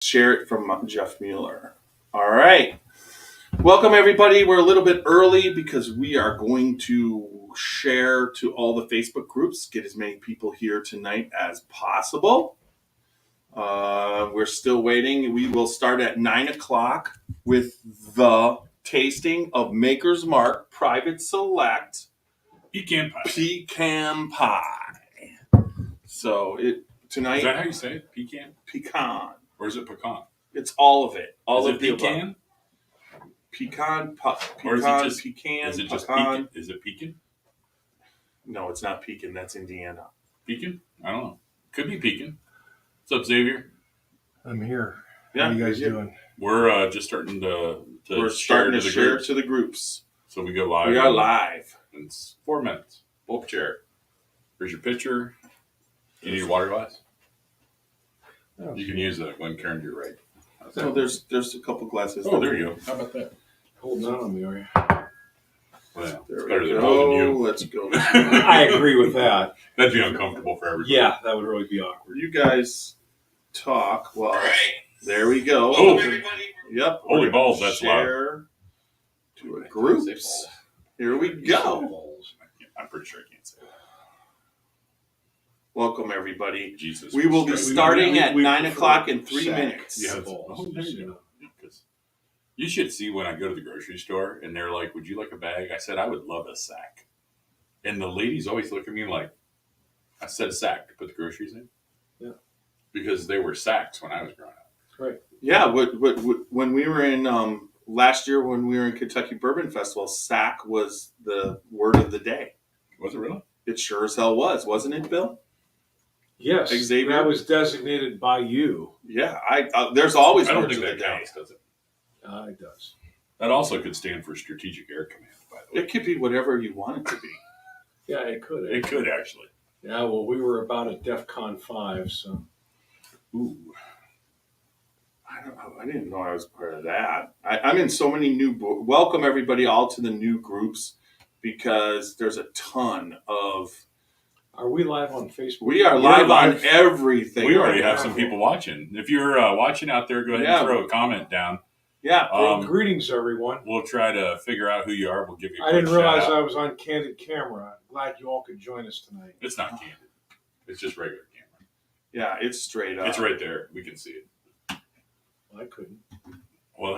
Share it from Jeff Mueller. All right. Welcome, everybody. We're a little bit early because we are going to share to all the Facebook groups, get as many people here tonight as possible. We're still waiting. We will start at 9 o'clock with the tasting of Makers Mark Private Select Pecan Pie. Pecan Pie. So tonight. Is that how you say it? Pecan? Pecan. Or is it pecan? It's all of it. All is of it the pecan? above. Pecan, or is it just pecan, is it just pecan. pecan? Is it pecan? No, it's not pecan. That's Indiana. Pecan? I don't know. Could be pecan. What's up, Xavier? I'm here. Yeah, How are you guys doing? We're just starting to share to the groups. So we go live. We are live. It's 4 minutes. Pull up a chair. Here's your picture. You need a water glass? Oh, You can use that when Karen, you're right. So there's a couple glasses. Oh, there you go. How about that? holding on me, are you? Well, There it's we better than go. holding you. Let's go. I agree with that. That'd be uncomfortable for everybody. Yeah, that would really be awkward. You guys talk. Well, there we go. Oh. Yep. Holy We're gonna balls, that's loud. share to a groups. Here we go. I'm pretty sure I can't say that. Welcome, everybody. Jesus. We will be Christ. starting at we 9 prefer o'clock in 3 sack. minutes. Yeah. Balls, Oh, there you you go. know. Because you should see when I go to the grocery store and they're like, "Would you like a bag?" I said, "I would love a sack." And the ladies always look at me like, I said a sack to put the groceries in. Yeah. Because they were sacks when I was growing up. Right. Yeah, when we were in last year when we were in Kentucky Bourbon Festival, sack was the word of the day. Was it really? It sure as hell was, wasn't it, Bill? Yes, Xavier? that was designated by you. Yeah, there's always I don't words think of the that day. counts, does it? It does. That also could stand for Strategic Air Command, by the way. It could be whatever you want it to be. Yeah, it could. It could actually. Yeah, well, we were about at DEFCON 5, so. Ooh. I didn't know I was part of that. I'm in so many welcome everybody all to the new groups because there's a ton of. Are we live on Facebook? We are live on everything. We already have some people watching. If you're watching out there, go ahead and throw a comment down. Yeah. Hey, greetings, everyone. We'll try to figure out who you are. We'll give you a I quick didn't realize shout out. I was on candid camera. I'm glad you all could join us tonight. It's not candid. It's just regular camera. Yeah, it's straight up. It's right there. We can see it. Well, I couldn't. Well,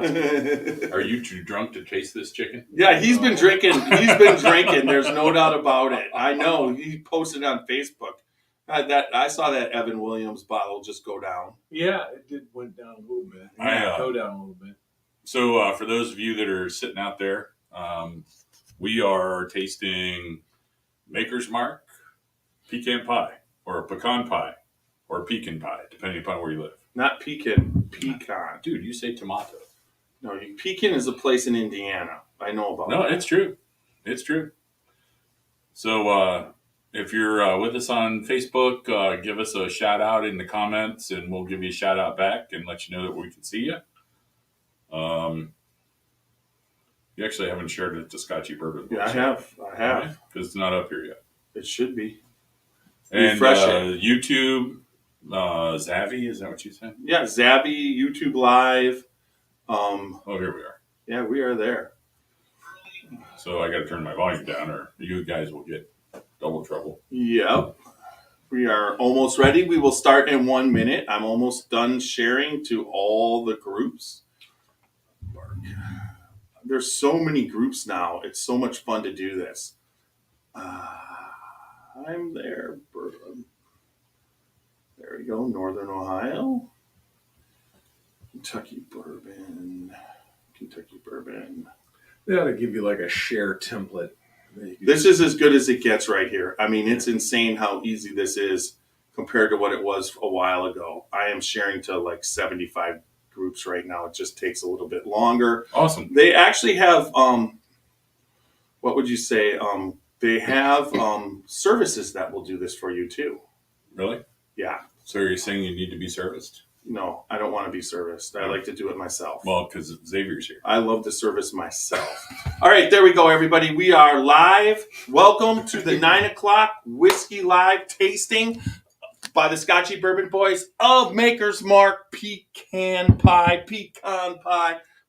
are you too drunk to taste this chicken? Yeah, he's been drinking. He's been drinking. There's no doubt about it. I know. He posted on Facebook. I saw that Evan Williams bottle just go down. Yeah, it went down a little bit. Go down a little bit. So for those of you that are sitting out there, we are tasting Maker's Mark Pecan Pie or Pecan Pie or Pecan Pie, depending upon where you live. Not pecan, pecan. Dude, you say tomato. No, Pecan is a place in Indiana. I know about No, that. it's true. It's true. So if you're with us on Facebook, give us a shout out in the comments and we'll give you a shout out back and let you know that we can see you. You actually haven't shared it to Scotchy Bourbon. Yeah, I have. Because it's not up here yet. It should be. And Refresh it. YouTube, Xavier, is that what you said? Yeah, Zabby, YouTube Live. Oh, here we are. Yeah, we are there. So I got to turn my volume down or you guys will get double trouble. Yep. We are almost ready. We will start in 1 minute. I'm almost done sharing to all the groups. There's so many groups now. It's so much fun to do this. I'm there, bourbon. There we go. Northern Ohio. Kentucky bourbon. They ought to give you like a share template. This is as good as it gets right here. I mean, it's insane how easy this is compared to what it was a while ago. I am sharing to like 75 groups right now. It just takes a little bit longer. Awesome. They actually have, what would you say? They have services that will do this for you too. Really? Yeah. So you're saying you need to be serviced? No, I don't want to be serviced. I like to do it myself. Well, because Xavier's here. I love to service myself. All right, there we go, everybody. We are live. Welcome to the 9 o'clock Whiskey Live tasting by the Scotchy Bourbon Boys of Makers Mark Pecan Pie,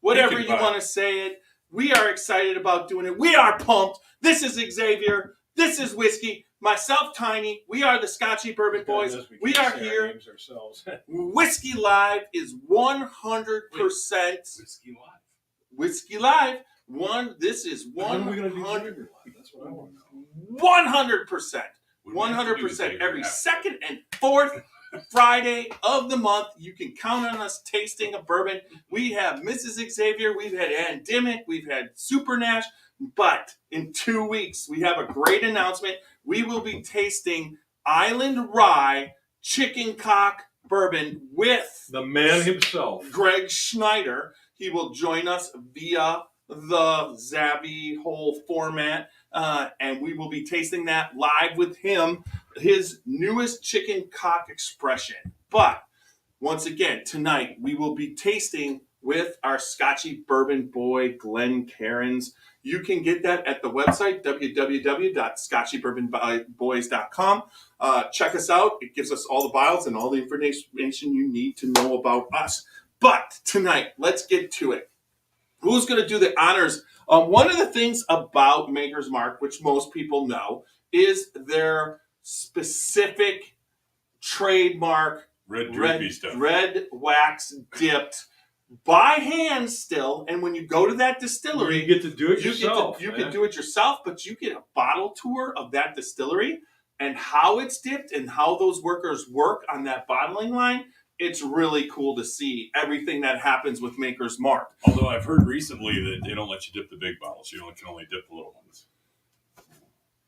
whatever Pecan you pie. want to say it. We are excited about doing it. We are pumped. This is Xavier. This is Whiskey. Myself, Tiny. We are the Scotchy Bourbon Boys. We are here. Whiskey Live is 100%. Whiskey Live. This is 100%. That's what I want to know. 100%. 100% every second and fourth Friday of the month. You can count on us tasting a bourbon. We have Mrs. Xavier, we've had Andemic, we've had Super Nash, but in 2 weeks we have a great announcement. We will be tasting Island Rye Chicken Cock Bourbon with the man himself, Greg Schneider. He will join us via the Xavier whole format. And we will be tasting that live with him, his newest chicken cock expression. But once again, tonight we will be tasting with our Scotchy Bourbon Boy, Glenn Cairns. You can get that at the website, www.scotchybourbonboys.com. Check us out. It gives us all the bottles and all the information you need to know about us. But tonight, let's get to it. Who's going to do the honors? One of the things about Maker's Mark, which most people know, is their specific trademark red wax dipped by hand still. And when you go to that distillery, you get to do it yourself. You can do it yourself, but you get a bottle tour of that distillery and how it's dipped and how those workers work on that bottling line. It's really cool to see everything that happens with Maker's Mark. Although I've heard recently that they don't let you dip the big bottles. You can only dip the little ones.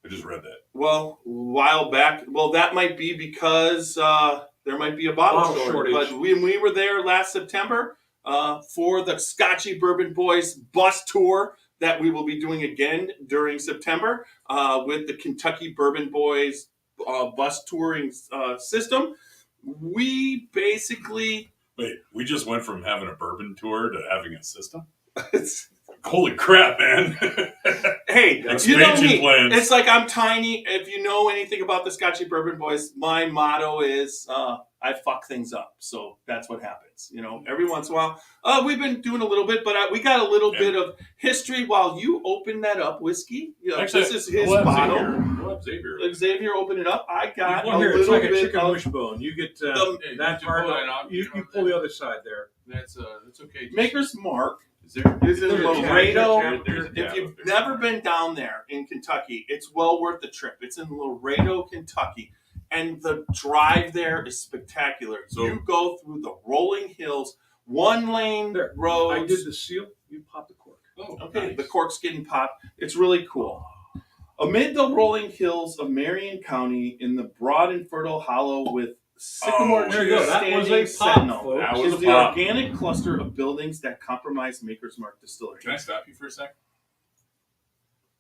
I just read that. Well, a while back. Well, that might be because there might be a bottle shortage. But when we were there last September for the Scotchy Bourbon Boys bus tour that we will be doing again during September with the Kentucky Bourbon Boys bus touring system, we basically... Wait, we just went from having a bourbon tour to having a system? Holy crap, man. Hey, expansion you know me. Plans. It's like I'm tiny. If you know anything about the Scotchy Bourbon Boys, my motto is I fuck things up. So that's what happens. Every once in a while. We've been doing a little bit, but we got a little bit of history while you open that up, Whiskey. Actually, this is his bottle. Xavier, open it up. I got a it's little like a bit chicken of wishbone. You get that part. You pull the other side there. That's okay. Maker's Mark. Is in Laredo. If you've never been down there in Kentucky, it's well worth the trip. It's in Laredo, Kentucky. And the drive there is spectacular. So, you go through the rolling hills, one-lane roads. I did the seal. You pop the cork. Oh, okay. Nice. The cork's getting popped. It's really cool. Amid the rolling hills of Marion County in the broad and fertile hollow with sycamore trees standing sentinel is the organic cluster of buildings that comprise Maker's Mark Distillery. Can I stop you for a sec?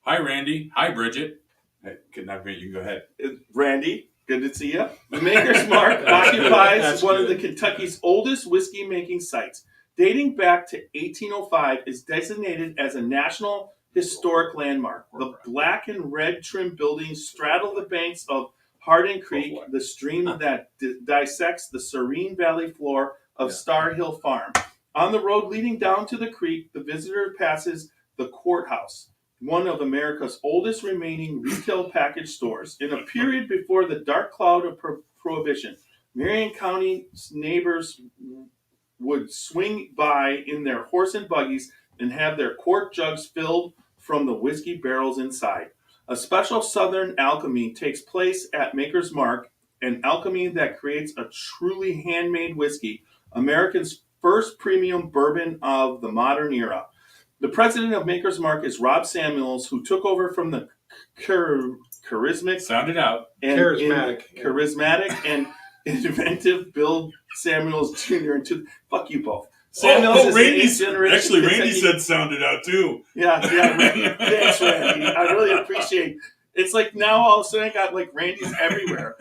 Hi, Randy. Hi, Bridget. Hey, you can go ahead. Randy, good to see you. The Maker's Mark occupies one of the Kentucky's oldest whiskey-making sites. Dating back to 1805, is designated as a National Historic Landmark. The black and red trim buildings straddle the banks of Hardin Creek, the stream that dissects the serene valley floor of Star Hill Farm. On the road leading down to the creek, the visitor passes the courthouse, one of America's oldest remaining retail package stores. In a period before the dark cloud of Prohibition, Marion County's neighbors would swing by in their horse and buggies and have their quart jugs filled from the whiskey barrels inside. A special Southern alchemy takes place at Maker's Mark, an alchemy that creates a truly handmade whiskey, America's first premium bourbon of the modern era. The president of Maker's Mark is Rob Samuels, who took over from the charismatic and inventive Bill Samuels Jr. Fuck you both. Randy said sounded out too. Yeah, Randy. Thanks, Randy. I really appreciate it. It's like now all of a sudden I got like Randy's everywhere.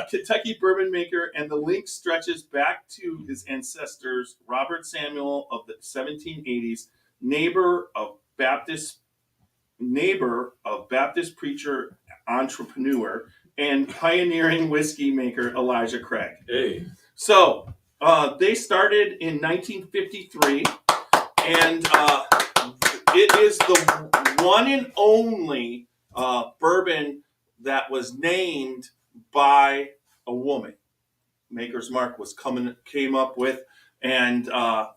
Kentucky bourbon maker, and the link stretches back to his ancestors, Robert Samuel of the 1780s, neighbor of Baptist preacher, entrepreneur, and pioneering whiskey maker Elijah Craig. Hey. So they started in 1953, and it is the one and only bourbon that was named by a woman. Maker's Mark came up with, and I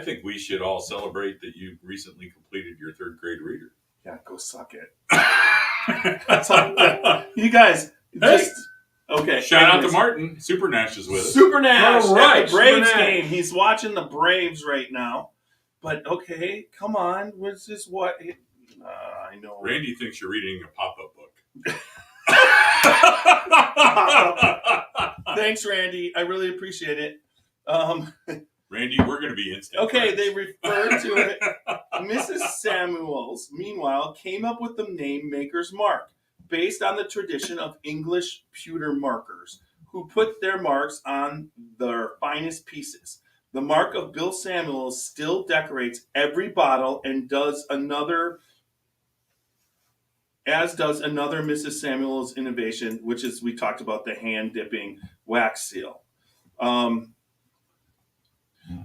think we should all celebrate that you recently completed your 3rd grade reader. Yeah, go suck it. That's all. You guys, just okay. Shout out to Martin. Super Nash is with us. Super Nash right, at the Braves Super Nash. game. He's watching the Braves right now. But okay, come on. What's this? What? I know. Randy thinks you're reading a pop-up book. Thanks, Randy. I really appreciate it. Randy, we're going to be instant. Okay, friends. they refer to it. Mrs. Samuels, meanwhile, came up with the name Maker's Mark, based on the tradition of English pewter markers, who put their marks on their finest pieces. The mark of Bill Samuels still decorates every bottle, and does another Mrs. Samuels innovation, which is, we talked about, the hand dipping wax seal.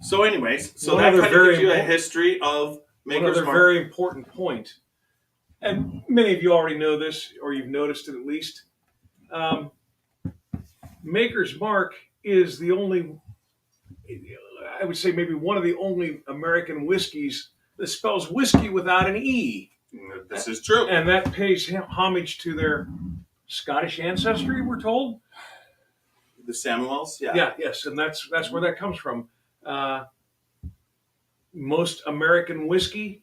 So anyways, so that kind of gives you a history of Maker's Mark. Very important point, and many of you already know this, or you've noticed it at least. Maker's Mark is the only, I would say maybe one of the only American whiskeys that spells whiskey without an E. This is true. And that pays homage to their Scottish ancestry, we're told. The Samuels? Yeah. Yeah, yes, and that's where that comes from. Most American whiskey,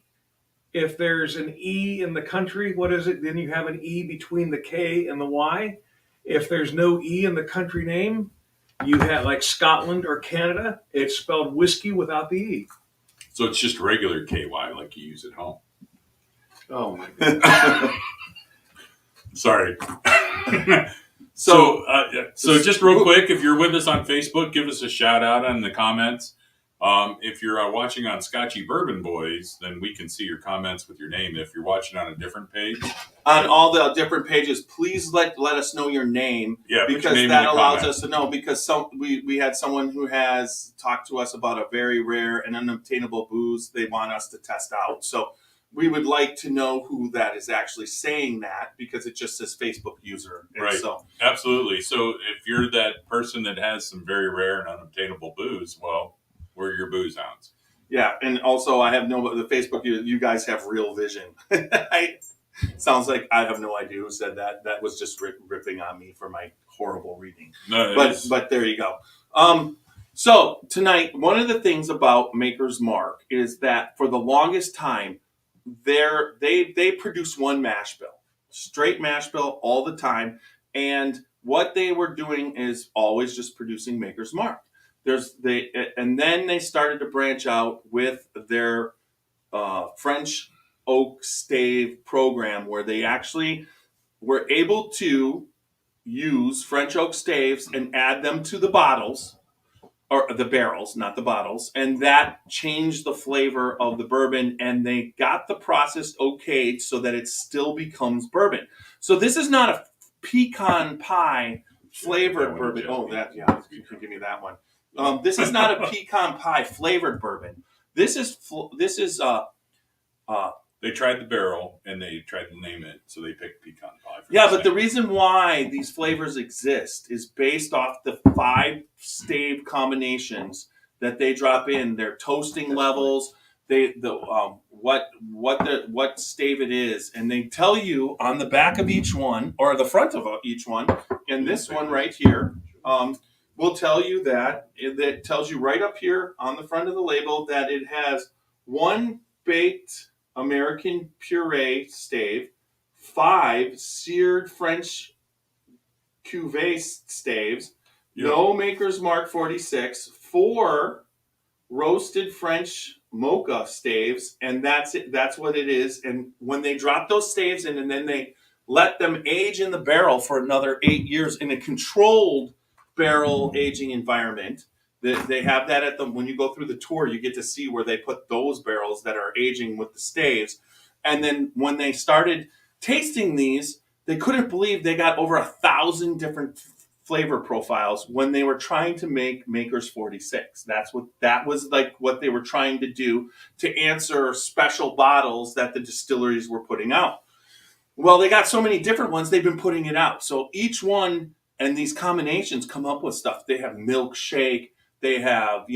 if there's an E in the country, what is it? Then you have an E between the K and the Y. If there's no E in the country name, you have, like Scotland or Canada, it's spelled whiskey without the E. So it's just regular KY like you use at home. Oh my God. Sorry. So just real quick, if you're with us on Facebook, give us a shout out in the comments. If you're watching on Scotchy Bourbon Boys, then we can see your comments with your name. If you're watching on a different page, on all the different pages, please let us know your name. Yeah, because that allows us to know. Because we had someone who has talked to us about a very rare and unobtainable booze they want us to test out. So we would like to know who that is actually saying that, because it just says Facebook user. And right. So absolutely. So if you're that person that has some very rare and unobtainable booze, well, we're your booze hounds. Yeah, and also I have the Facebook. You guys have real vision. Sounds like I have no idea who said that. That was just ripping on me for my horrible reading. No, but there you go. So tonight, one of the things about Maker's Mark is that for the longest time, they produce one mash bill, straight mash bill all the time, and what they were doing is always just producing Maker's Mark. And then they started to branch out with their French oak stave program, where they actually were able to use French oak staves and add them to the bottles, or the barrels, not the bottles, and that changed the flavor of the bourbon, and they got the process okayed so that it still becomes bourbon. So this is not a pecan pie flavored bourbon. Oh, you can give me that one. This is not a pecan pie flavored bourbon. This is they tried the barrel and they tried to name it, so they picked pecan pie. But the reason why these flavors exist is based off the 5 stave combinations that they drop in. Their toasting levels, what stave it is, and they tell you on the back of each one, or the front of each one. And this one right here will tell you that it tells you right up here on the front of the label that it has 1 baked American puree stave, 5 seared French cuvee staves, no Maker's Mark 46, 4 roasted French mocha staves, and that's it. That's what it is. And when they drop those staves in, and then they let them age in the barrel for another 8 years in a controlled barrel aging environment. They have that when you go through the tour, you get to see where they put those barrels that are aging with the staves. And then when they started tasting these, they couldn't believe they got over 1,000 different flavor profiles when they were trying to make Makers 46. That was like what they were trying to do to answer special bottles that the distilleries were putting out. Well, they got so many different ones, they've been putting it out. So each one and these combinations come up with stuff. They have milkshake, they have,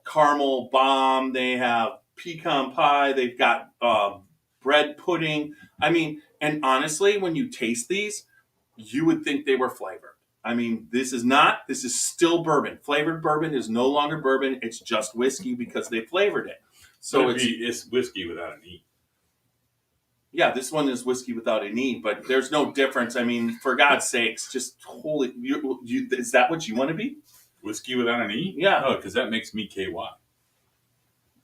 caramel bomb, they have pecan pie, they've got bread pudding. I mean, and honestly, when you taste these, you would think they were flavored. I mean, this is still bourbon. Flavored bourbon is no longer bourbon, it's just whiskey because they flavored it. So it's whiskey without an E. Yeah, this one is whiskey without an E, but there's no difference. I mean, for God's sakes, just holy, is that what you want to be? Whiskey without an E? Yeah. Oh, because that makes me KY.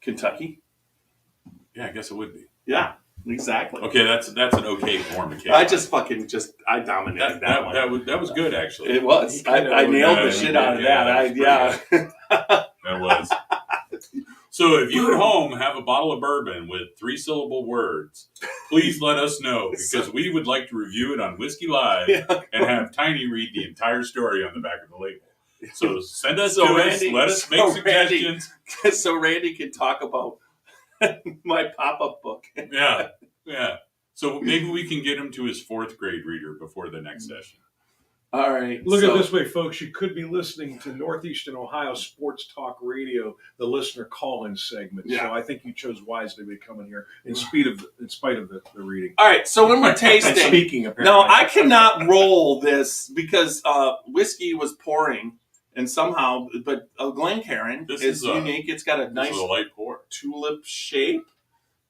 Kentucky? Yeah, I guess it would be. Yeah, exactly. Okay, that's an okay form of KY. I dominated that one. That was good, actually. It was. I nailed the shit out of that. That was. So if you at home have a bottle of bourbon with 3-syllable words, please let us know because we would like to review it on Whiskey Live and have Tiny read the entire story on the back of the label. So send us Randy, let us make suggestions. So Randy can talk about my pop-up book. Yeah. So maybe we can get him to his 4th grade reader before the next session. All right. Look at it this way, folks. You could be listening to Northeastern Ohio Sports Talk Radio, the listener call-in segment. Yeah. So I think you chose wisely by coming here in spite of the reading. All right. So when we're tasting, speaking, apparently. no, I cannot roll this because whiskey was pouring, and somehow, but Glencairn is unique. It's got a nice light pour tulip shape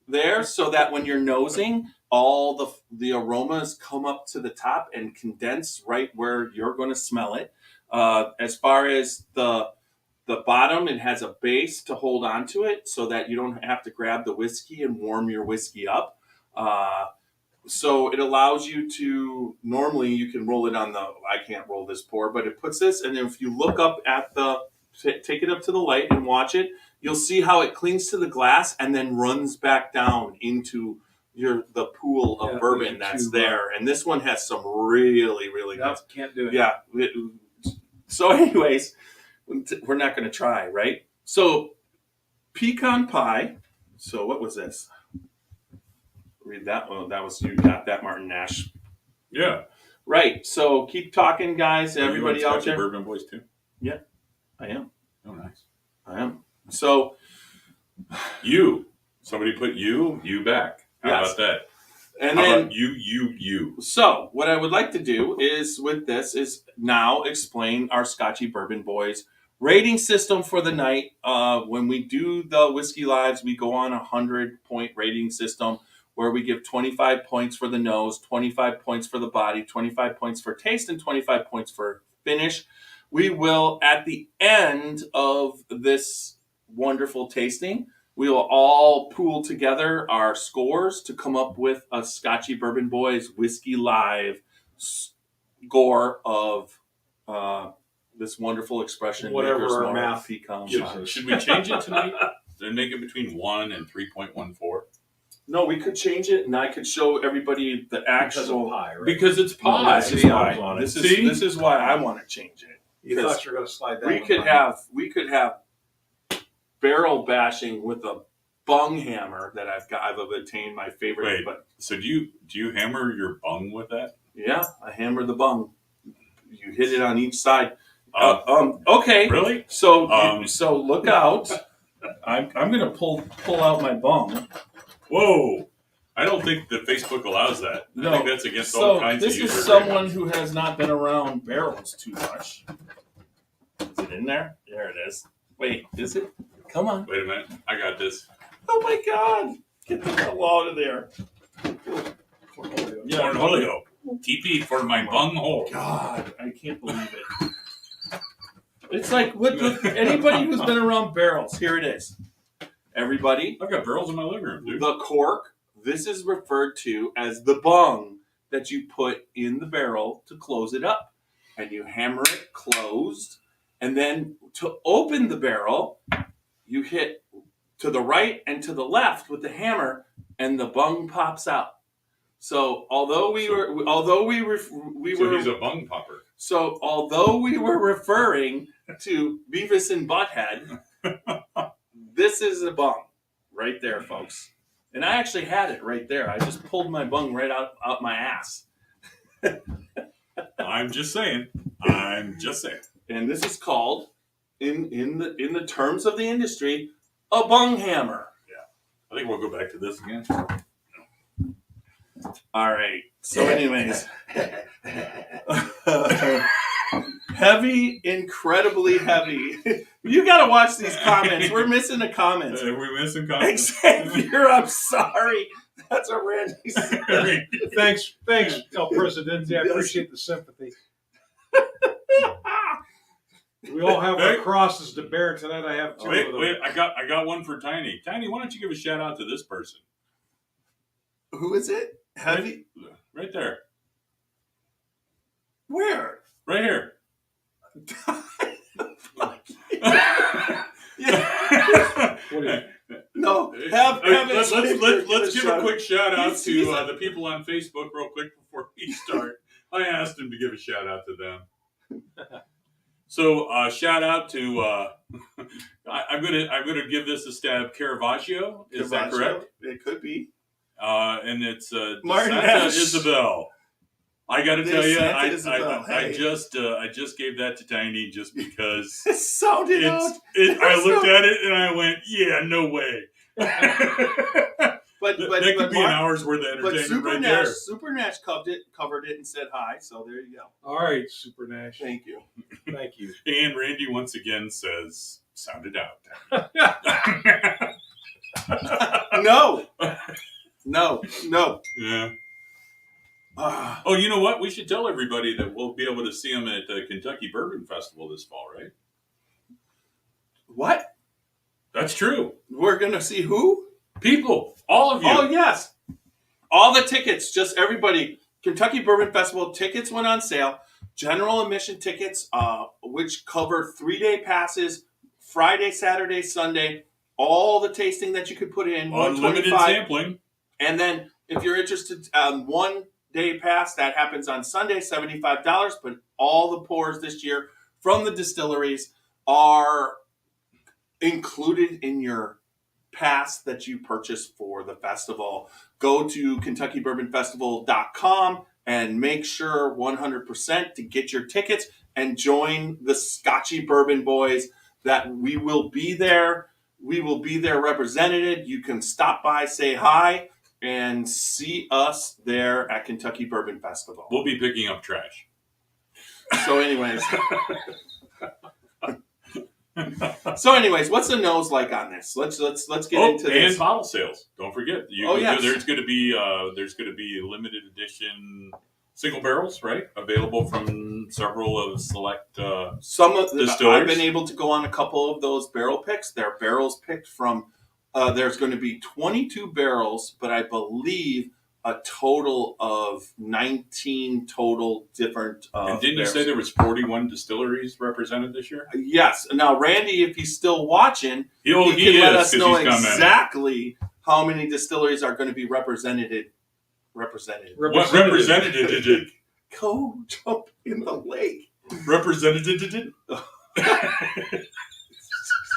there, so that when you're nosing, all the aromas come up to the top and condense right where you're going to smell it. As far as the bottom, it has a base to hold on to it so that you don't have to grab the whiskey and warm your whiskey up. So it allows you to, normally you can roll it on I can't roll this pour, but it puts this, and if you look up at take it up to the light and watch it, you'll see how it clings to the glass and then runs back down into the pool of bourbon that's there. And this one has some really, really nice. Can't do it. Yeah. So anyways, we're not going to try, right? So pecan pie. So what was this? Read that one. That was, you got that, Martin Nash. Yeah. Right. So keep talking, guys. Everybody out there. Bourbon Boys too? Yeah, I am. Oh, nice. I am. So somebody put you back. How about that? And How then about you. So what I would like to do is with this is now explain our Scotchy Bourbon Boys rating system for the night. When we do the Whiskey Lives, we go on 100-point rating system where we give 25 points for the nose, 25 points for the body, 25 points for taste, and 25 points for finish. We will, at the end of this wonderful tasting, we will all pool together our scores to come up with a Scotchy Bourbon Boys Whiskey Live score of this wonderful expression. Whatever Makers our Mark math Pecan gives Pie. us. Should we change it tonight? Then make it between 1 and 3.14? No, we could change it, and I could show everybody the actual pie, right? Because it's pie. This is why. This is why I want to change it. You thought you were going to slide that. We could have barrel bashing with a bung hammer that I've obtained my favorite. Wait, so do you hammer your bung with that? Yeah, I hammer the bung. You hit it on each side. Okay. Really? So so look out. I'm gonna pull out my bung. Whoa! I don't think that Facebook allows that. I think that's against all kinds of user This is someone who has not been around barrels too much. Is it in there? There it is. Wait, is it? Come on. Wait a minute. I got this. Oh my God. Get the hell out of there. Yeah, Cornholio. TP for my bung hole. God, I can't believe it. It's like anybody who's been around barrels. Here it is. Everybody. I've got barrels in my living room, dude. The cork, this is referred to as the bung that you put in the barrel to close it up. And you hammer it closed. And then to open the barrel, you hit to the right and to the left with the hammer, and the bung pops out. So although we were he's a bung popper. So although we were referring to Beavis and Butthead, this is a bung right there, folks. And I actually had it right there. I just pulled my bung right out my ass. I'm just saying. And this is called, in the terms of the industry, a bung hammer. I think we'll go back to this again. All right. So, anyways, heavy, incredibly heavy. You got to watch these comments. We're missing a comment. Are we missing comments? Xavier, I'm sorry. That's what Randy said. Thanks, El Presidente. I appreciate the sympathy. We all have our crosses to bear tonight. I have two of them. Wait, I got one for Tiny. Tiny, why don't you give a shout out to this person? Who is it? Heavy? Right there. Where? Right here. Yeah. No, let's give a quick shout out to the people on Facebook real quick before we start. I asked him to give a shout out to them. So shout out to I'm gonna give this a stab. Caravaggio, is that correct? It could be. And it's Martin Santa Ash. Isabel. I got to tell you, I just gave that to Tiny just because It sounded out. I looked at it and I went, yeah, no way. But that could be an hour's worth of entertainment right there. Super Nash covered it and said hi. So there you go. All right, Super Nash. Thank you. And Randy once again says, "Sound it out." No. Yeah. Oh, you know what? We should tell everybody that we'll be able to see them at the Kentucky Bourbon Festival this fall, right? What? That's true. We're gonna see who? People, all of you. Oh yes, all the tickets. Just everybody. Kentucky Bourbon Festival tickets went on sale. General admission tickets, which cover 3-day passes, Friday, Saturday, Sunday. All the tasting that you could put in. Unlimited sampling. And then, if you're interested, 1-day pass that happens on Sunday, $75. But all the pours this year from the distilleries are included in your pass that you purchase for the festival. Go to KentuckyBourbonFestival.com and make sure 100% to get your tickets and join the Scotchy Bourbon Boys. That we will be there. We will be there represented. You can stop by, say hi, and see us there at Kentucky Bourbon Festival. We'll be picking up trash. So, anyways, what's the nose like on this? Let's get into this. And bottle sales. Don't forget. Yes. There's going to be limited edition single barrels, right? Available from several of select some of the distillers. I've been able to go on a couple of those barrel picks. They're barrels picked from. There's going to be 22 barrels, but I believe a total of 19 total different. And didn't barrels. You say there was 41 distilleries represented this year? Yes. Now, Randy, if he's still watching, he can let us know exactly how many distilleries are going to be represented. What represented? Go jump in the lake. Represented?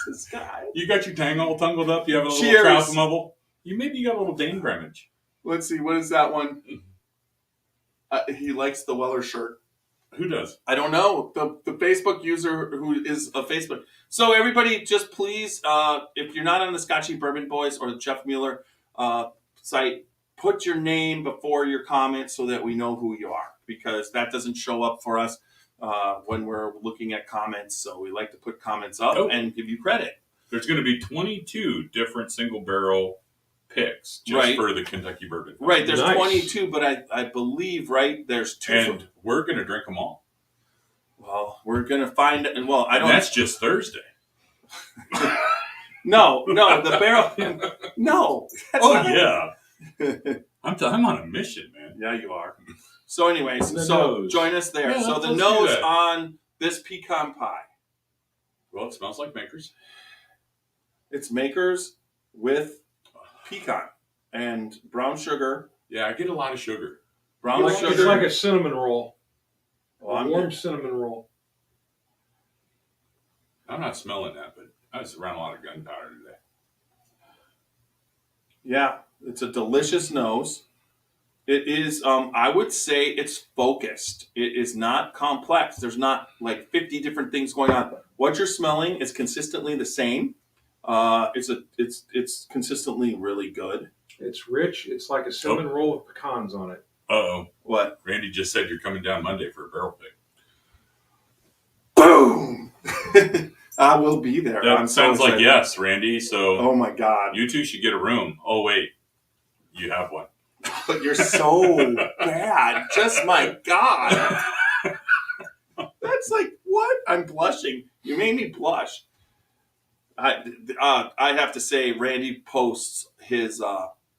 This guy. You got your tang all tangled up. You have a little Cheers. trout mubble. Maybe you got a little Dane Greenwich. Let's see. What is that one? He likes the Weller shirt. Who does? I don't know. The Facebook user who is a Facebook. So everybody, just please, if you're not on the Scotchy Bourbon Boys or the Jeff Mueller site, put your name before your comment so that we know who you are, because that doesn't show up for us when we're looking at comments. So we like to put comments up and give you credit. There's going to be 22 different single barrel picks just for the Kentucky Bourbon Festival. Right, there's 22, but I believe, there's 2. And we're going to drink them all. Well, we're going to find... Well, I don't... And that's just Thursday. No, the barrel... No. Yeah. I'm on a mission, man. Yeah, you are. So anyways, nose. Join us there. Yeah, so the nose on this pecan pie. Well, it smells like Makers. It's Makers with pecan and brown sugar Yeah, I get a lot of sugar. Brown It's sugar. like a cinnamon roll. Well, A warm cinnamon roll. I'm not smelling that, but I was around a lot of gunpowder today. Yeah, it's a delicious nose. It is, I would say it's focused. It is not complex. There's not like 50 different things going on. What you're smelling is consistently the same. It's consistently really good. It's rich. It's like a cinnamon roll with pecans on it. Uh-oh. What? Randy just said you're coming down Monday for a barrel pick. Boom! I will be there. That sounds like yes, Randy. So oh my God. you two should get a room. Oh, wait. You have one. But you're so bad. Just my God. That's like, what? I'm blushing. You made me blush. I have to say, Randy posts his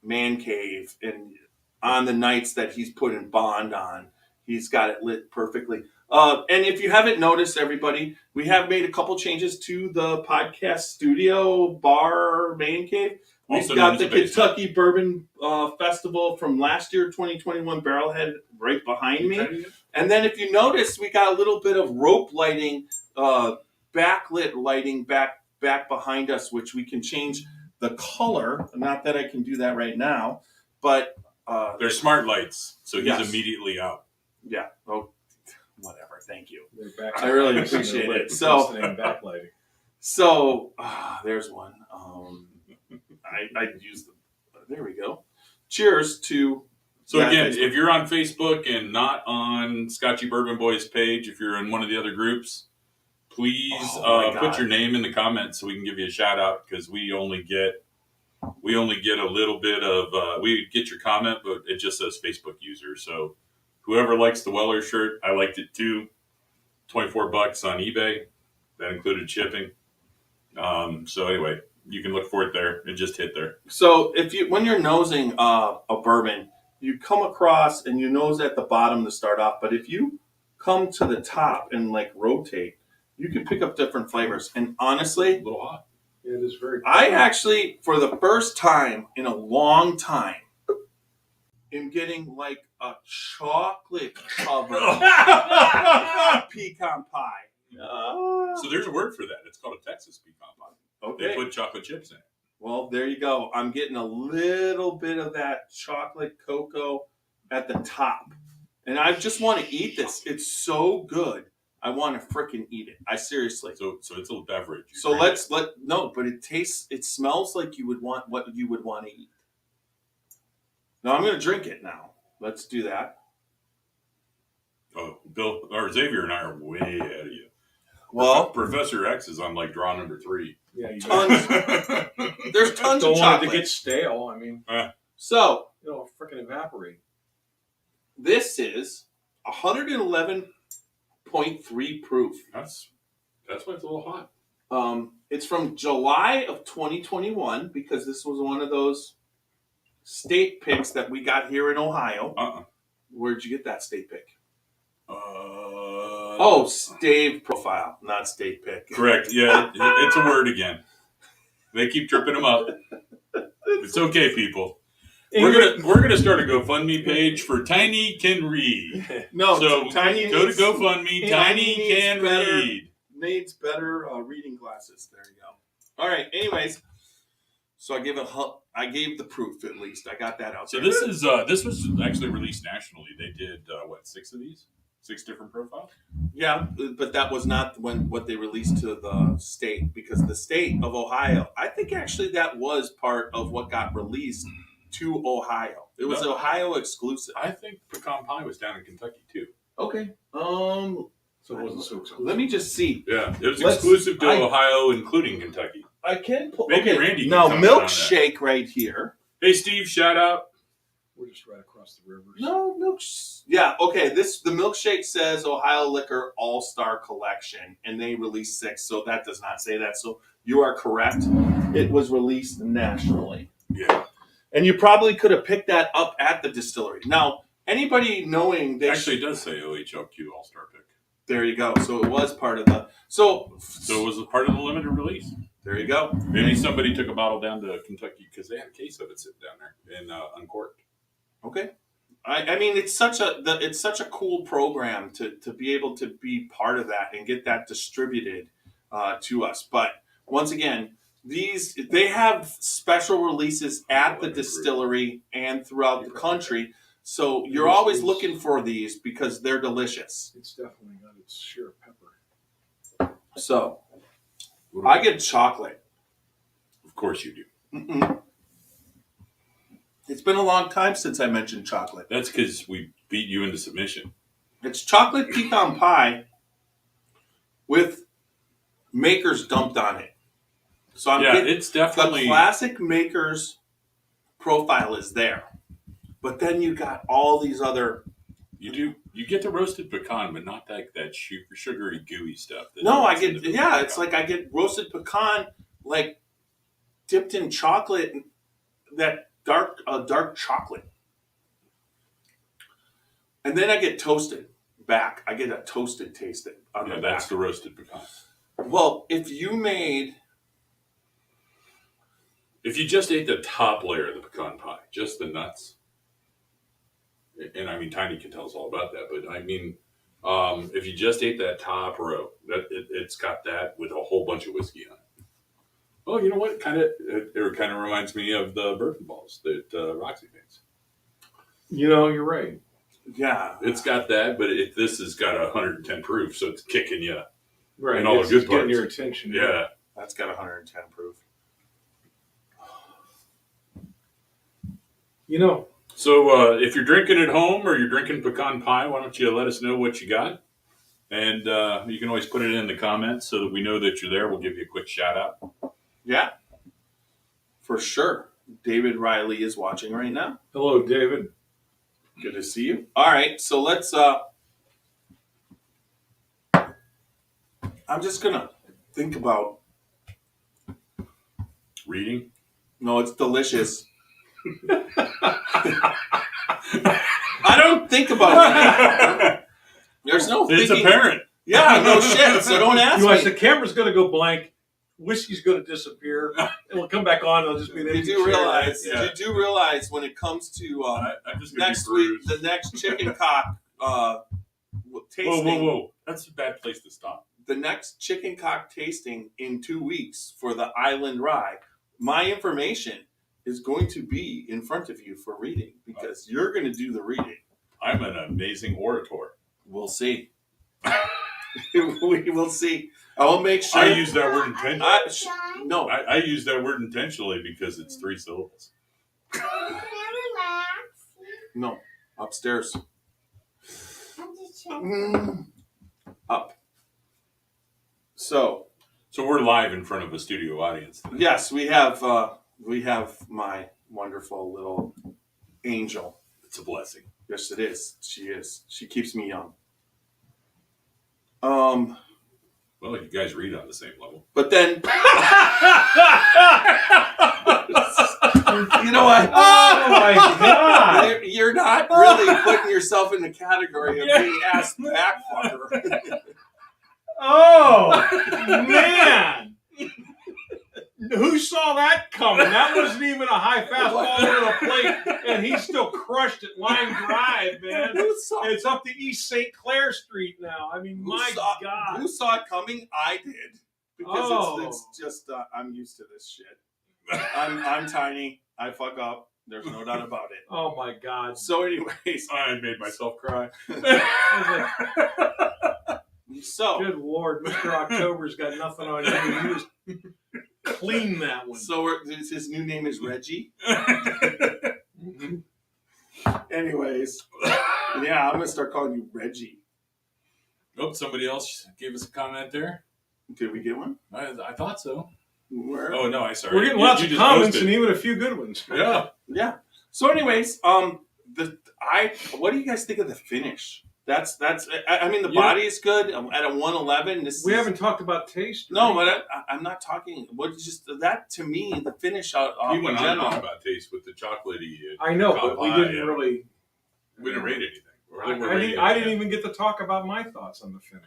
man cave, and on the nights that he's putting Bond on, he's got it lit perfectly. And if you haven't noticed, everybody, we have made a couple changes to the podcast studio bar man cave. We've got the Kentucky Bourbon Festival from last year, 2021 Barrelhead, right behind me. And then if you notice, we got a little bit of rope lighting, backlit lighting back behind us, which we can change the color. Not that I can do that right now, but they're smart lights, so he's yes. immediately out. Yeah. Oh, whatever. Thank you. I really appreciate it. So, there's one. I used them. There we go. Cheers to. So again, if you're on Facebook and not on Scotchy Bourbon Boys page, if you're in one of the other groups, please put your name in the comments so we can give you a shout out, because we only get a little bit of we get your comment, but it just says Facebook user. So whoever likes the Weller shirt, I liked it too. $24 on eBay. That included shipping. So anyway, you can look for it there. It just hit there. So when you're nosing a bourbon, you come across and you nose at the bottom to start off. But if you come to the top and like rotate, you can pick up different flavors. And honestly, A little hot. Yeah, it is very. I actually, for the first time in a long time, am getting like a chocolate covered pecan pie. So there's a word for that. It's called a Texas pecan pie. Okay. They put chocolate chips in it. Well, there you go. I'm getting a little bit of that chocolate cocoa at the top. And I just want to eat this. It's so good. I want to frickin' eat it. I seriously. So it's a beverage. So but it smells like what you would want to eat. Now I'm going to drink it now. Let's do that. Oh, Bill or Xavier and I are way ahead of you. Well, Professor X is on like draw number 3. Yeah, you tons. There's tons don't of want chocolate. it to get stale. I mean, so it'll freaking evaporate. This is 111.3 proof. That's why it's a little hot. It's from July of 2021 because this was one of those state picks that we got here in Ohio. Where'd you get that state pick? Stave profile, not state pick. Correct. Yeah, it's a word again. They keep tripping them up. It's okay, people. We're gonna start a GoFundMe page for Tiny Can Read. No, so Tiny go to GoFundMe. Tiny Can Read. Needs better reading glasses. There you go. All right. Anyways, so I gave the proof at least. I got that out. So there. this was actually released nationally. They did 6 of these, 6 different profiles. Yeah, but that was not what they released to the state, because the state of Ohio, I think actually that was part of what got released to Ohio. It was Ohio exclusive. I think pecan pie was down in Kentucky too. Okay. So it wasn't so exclusive. Let me just see. Yeah, it was exclusive to Ohio, including Kentucky. I can pull. Maybe okay. Randy can now comment milkshake right here. Hey Steve, shout out. We're just right across the rivers. No Yeah. Okay. The milkshake says Ohio Liquor All Star Collection, and they released 6, so that does not say that. So you are correct. It was released nationally. Yeah. And you probably could have picked that up at the distillery. Now, anybody knowing that actually it does say OHLQ All Star Pick. There you go. So it was part of the. So it was a part of the limited release. There you go. Maybe somebody took a bottle down to Kentucky because they had a case of it sitting down there and uncorked. Okay. I mean, it's such a cool program to be able to be part of that and get that distributed to us. But once again, they have special releases at the distillery and throughout the country. So you're always looking for these because they're delicious. It's definitely got its share of pepper. So I get chocolate. Of course you do. Mm-mm. It's been a long time since I mentioned chocolate. That's because we beat you into submission. It's chocolate pecan pie with Makers dumped on it. So I'm getting, it's definitely the classic Makers profile is there, but then you got all these other. You get the roasted pecan, but not that sugary gooey stuff. No, I get it's like I get roasted pecan like dipped in chocolate, that dark chocolate, and then I get toasted back. I get a toasted taste on the back. That's the roasted pecan. Well, if you just ate the top layer of the pecan pie, just the nuts, and I mean, Tiny can tell us all about that, but I mean, if you just ate that top row, it's got that with a whole bunch of whiskey on it. Oh, you know what? It kind of reminds me of the bourbon balls that Roxy makes. You're right. Yeah, it's got that, but this has got 110 proof, so it's kicking you. Right, and all the good parts. Getting your attention. Yeah, that's got 110 proof. So if you're drinking at home or you're drinking pecan pie, why don't you let us know what you got? And you can always put it in the comments so that we know that you're there. We'll give you a quick shout out. Yeah, for sure. David Riley is watching right now. Hello, David. Good to see you. All right, so let's. I'm just gonna think about reading. No, it's delicious. I don't think about it. There's no thinking. It's apparent. Yeah, no shit. So don't ask me. The camera's going to go blank. Whiskey's going to disappear. It'll come back on. It'll just be You do realize when it comes to next week, the next chicken cock tasting. Whoa. That's a bad place to stop. The next chicken cock tasting in 2 weeks for the Island Rye, my information is going to be in front of you for reading because you're going to do the reading. I'm an amazing orator. We'll see. We will see. I will make sure. I use that word intentionally. No. I use that word intentionally because it's 3 syllables. No. Upstairs. Up. So we're live in front of a studio audience today. Yes, we have my wonderful little angel. It's a blessing. Yes, it is. She is. She keeps me young. Well, you guys read on the same level. But then, you know what? Oh my God! You're not really putting yourself in the category of being ass back fucker. Oh man! Who saw that coming? That wasn't even a high fastball over the plate, and he still crushed it line drive, man. It's up to East St. Clair Street now. I mean, God. Who saw it coming? I did. Because it's just, I'm used to this shit. I'm tiny. I fuck up. There's no doubt about it. Oh, my God. So anyways. I made myself cry. So. Good Lord. Mr. October's got nothing on you. He was clean that one. So his new name is Reggie. Mm-hmm. Anyways. Yeah, I'm going to start calling you Reggie. Oh, somebody else gave us a comment there. Did we get one? I thought so. Where? Oh, no, sorry. We're getting lots of comments and even a few good ones. Yeah. Yeah. So anyways, what do you guys think of the finish? I mean, the body is good at a 111. We haven't talked about taste. No, but I'm not talking. Just that to me, the finish out. You went on about taste with the chocolatey. I know, but we didn't really. We didn't rate anything. I didn't even get to talk about my thoughts on the finish.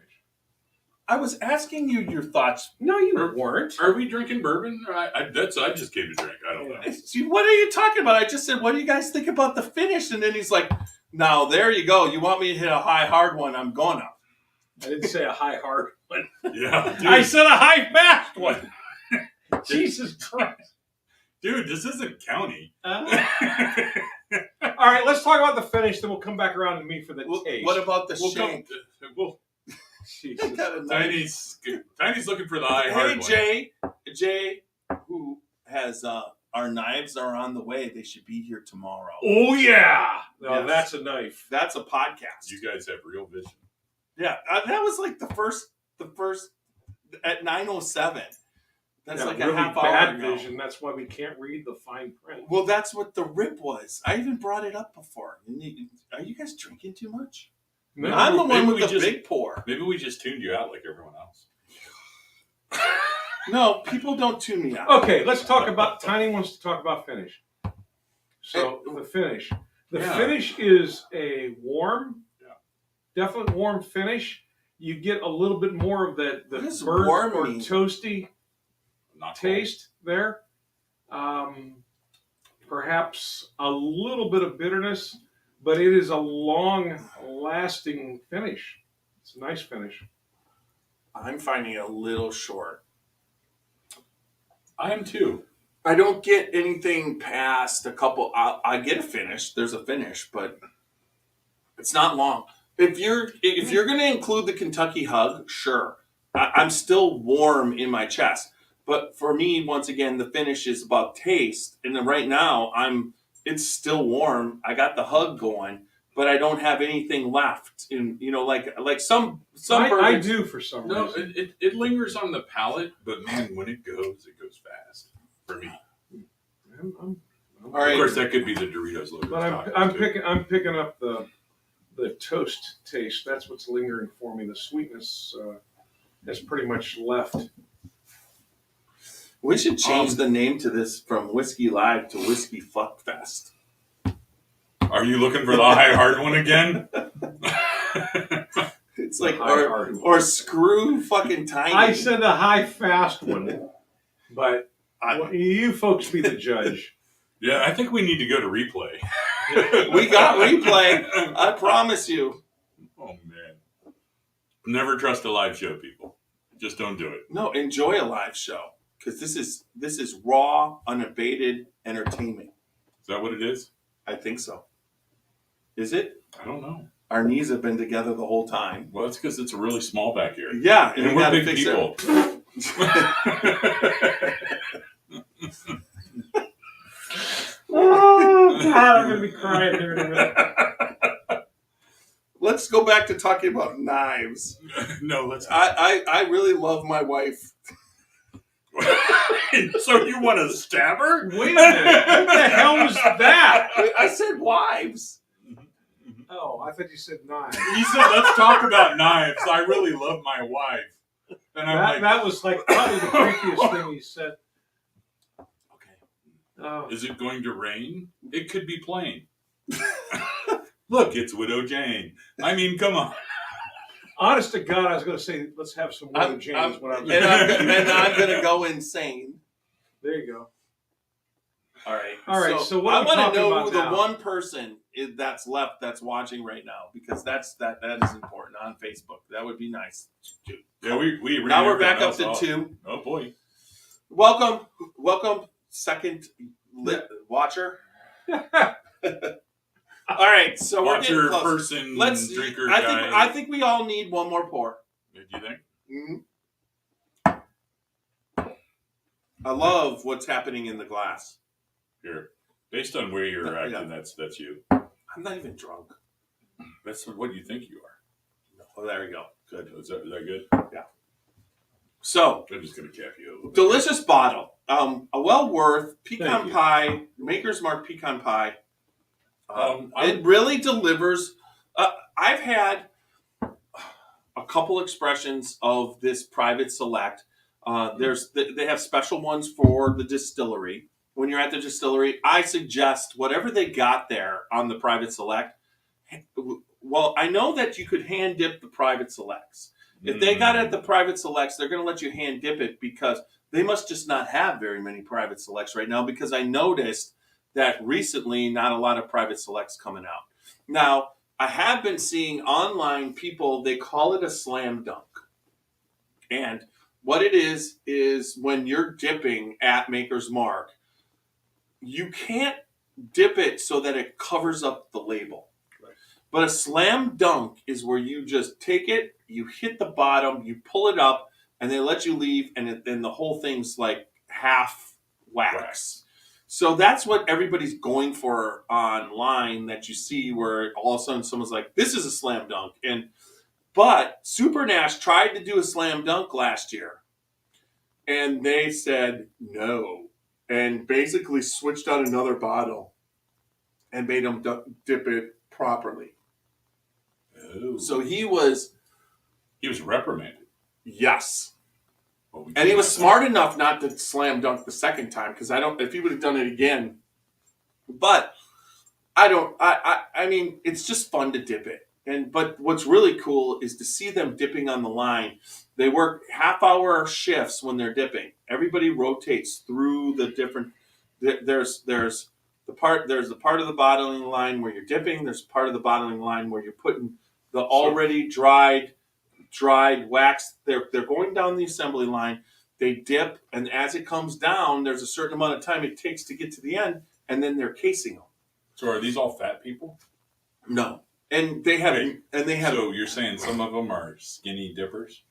I was asking you your thoughts. No, you weren't. Are we drinking bourbon? I just came to drink. I don't know. What are you talking about? I just said, what do you guys think about the finish? And then he's like, now, there you go. You want me to hit a high, hard one? I'm gonna. I didn't say a high, hard one. Yeah, dude. I said a high, fast one. Jesus Christ. Dude, this isn't county. All right, let's talk about the finish, then we'll come back around to me for the taste. What about the shank? Tiny's looking for the high hard one. Jay, who has our knives are on the way. They should be here tomorrow. Oh yeah, no, Yes. that's a knife. That's a podcast. You guys have real vision. Yeah, that was like the first at 9:07. That's like really a half bad hour ago. vision. That's why we can't read the fine print. Well, that's what the rip was. I even brought it up before. Are you guys drinking too much? No, I'm the one maybe with we the just- big pour. Maybe we just tuned you out like everyone else. No, people don't tune me out. Okay, let's talk about. Tiny wants to talk about finish. So the finish. The finish is a warm, definitely warm finish. You get a little bit more of the What does burnt warm or mean? toasty Not taste there. Perhaps a little bit of bitterness, but it is a long-lasting finish. It's a nice finish. I'm finding it a little short. I am too. I don't get anything past a couple. I get a finish. There's a finish, but it's not long. If you're going to include the Kentucky hug, sure. I'm still warm in my chest. But for me, once again, the finish is about taste. And then right now, it's still warm. I got the hug going, but I don't have anything left. In like some I bourbons- do for some No, reason. it lingers on the palate, but man, when it goes fast for me. I'm All right. Of course, that could be the Doritos logo. But I'm picking up the toast taste. That's what's lingering for me. The sweetness has pretty much left. We should change the name to this from Whiskey Live to Whiskey Fuck Fest. Are you looking for the high hard one again? It's like High hard. or screw fucking Tiny. I said the high fast one, but you folks be the judge. Yeah, I think we need to go to replay. We got replay. I promise you. Oh man, never trust a live show, people. Just don't do it. No, enjoy a live show because this is raw, unabated entertainment. Is that what it is? I think so. Is it? I don't know. Our knees have been together the whole time. Well, it's because it's a really small back here. Yeah, And we we're gotta big fix people. Oh God, I'm gonna be crying here in a minute. Let's go back to talking about knives. No, let's. I really love my wife. So you want to stab her? Wait a minute. What the hell was that? I said wives. Oh, I thought you said nine. You said, let's talk about knives. I really love my wife. And I'm That was like probably the creepiest thing he said. Okay. Oh. is it going to rain? It could be plain. Look, it's Widow Jane. I mean, come on. Honest to God, I was going to say, let's have some Widow James. and I'm going to go insane. There you go. All right. All right, so what I are we want to talking know about who the now? one person is that's left that's watching right now because that is important on Facebook. That would be nice. Dude. Yeah, we Now we're back up everyone to else off. 2. Oh boy. Welcome, second watcher. All right, so we're Watcher, getting close. person, Let's. drinker, I guy. think we all need one more pour. Do you think? I love what's happening in the glass. Here, based on where you're Yeah. acting, that's you. I'm not even drunk. That's what you think you are. Oh, there we go. Good. Is that good? So, I'm just gonna cap you a little bit. delicious bottle. A well worth Thank pecan you. pie, Makers Mark Pecan Pie. I- It really delivers. I've had a couple expressions of this private select. They have special ones for the distillery. When you're at the distillery, I suggest whatever they got there on the private select. Well, I know that you could hand dip the private selects. If they got it at the private selects, they're going to let you hand dip it because they must just not have very many private selects right now, because I noticed that recently not a lot of private selects coming out. Now, I have been seeing online people, they call it a slam dunk. And what it is when you're dipping at Maker's Mark, you can't dip it so that it covers up the label. Right. But a slam dunk is where you just take it, you hit the bottom, you pull it up, and they let you leave, and the whole thing's like half wax. So that's what everybody's going for online, that you see where all of a sudden someone's like, this is a slam dunk. But Super Nash tried to do a slam dunk last year, and they said no, and basically switched out another bottle and made him dip it properly. Oh. So he was reprimanded. Yes. Well, And he was smart enough not to slam dunk the second time, because if he would have done it again. But I mean, it's just fun to dip it. But what's really cool is to see them dipping on the line. They work half-hour shifts when they're dipping. Everybody rotates through the different. There's the part of the bottling line where you're dipping. There's part of the bottling line where you're putting the already dried wax. They're going down the assembly line. They dip, and as it comes down, there's a certain amount of time it takes to get to the end, and then they're casing them. So are these all fat people? No. And they have. Wait, and they have. So you're saying some of them are skinny dippers?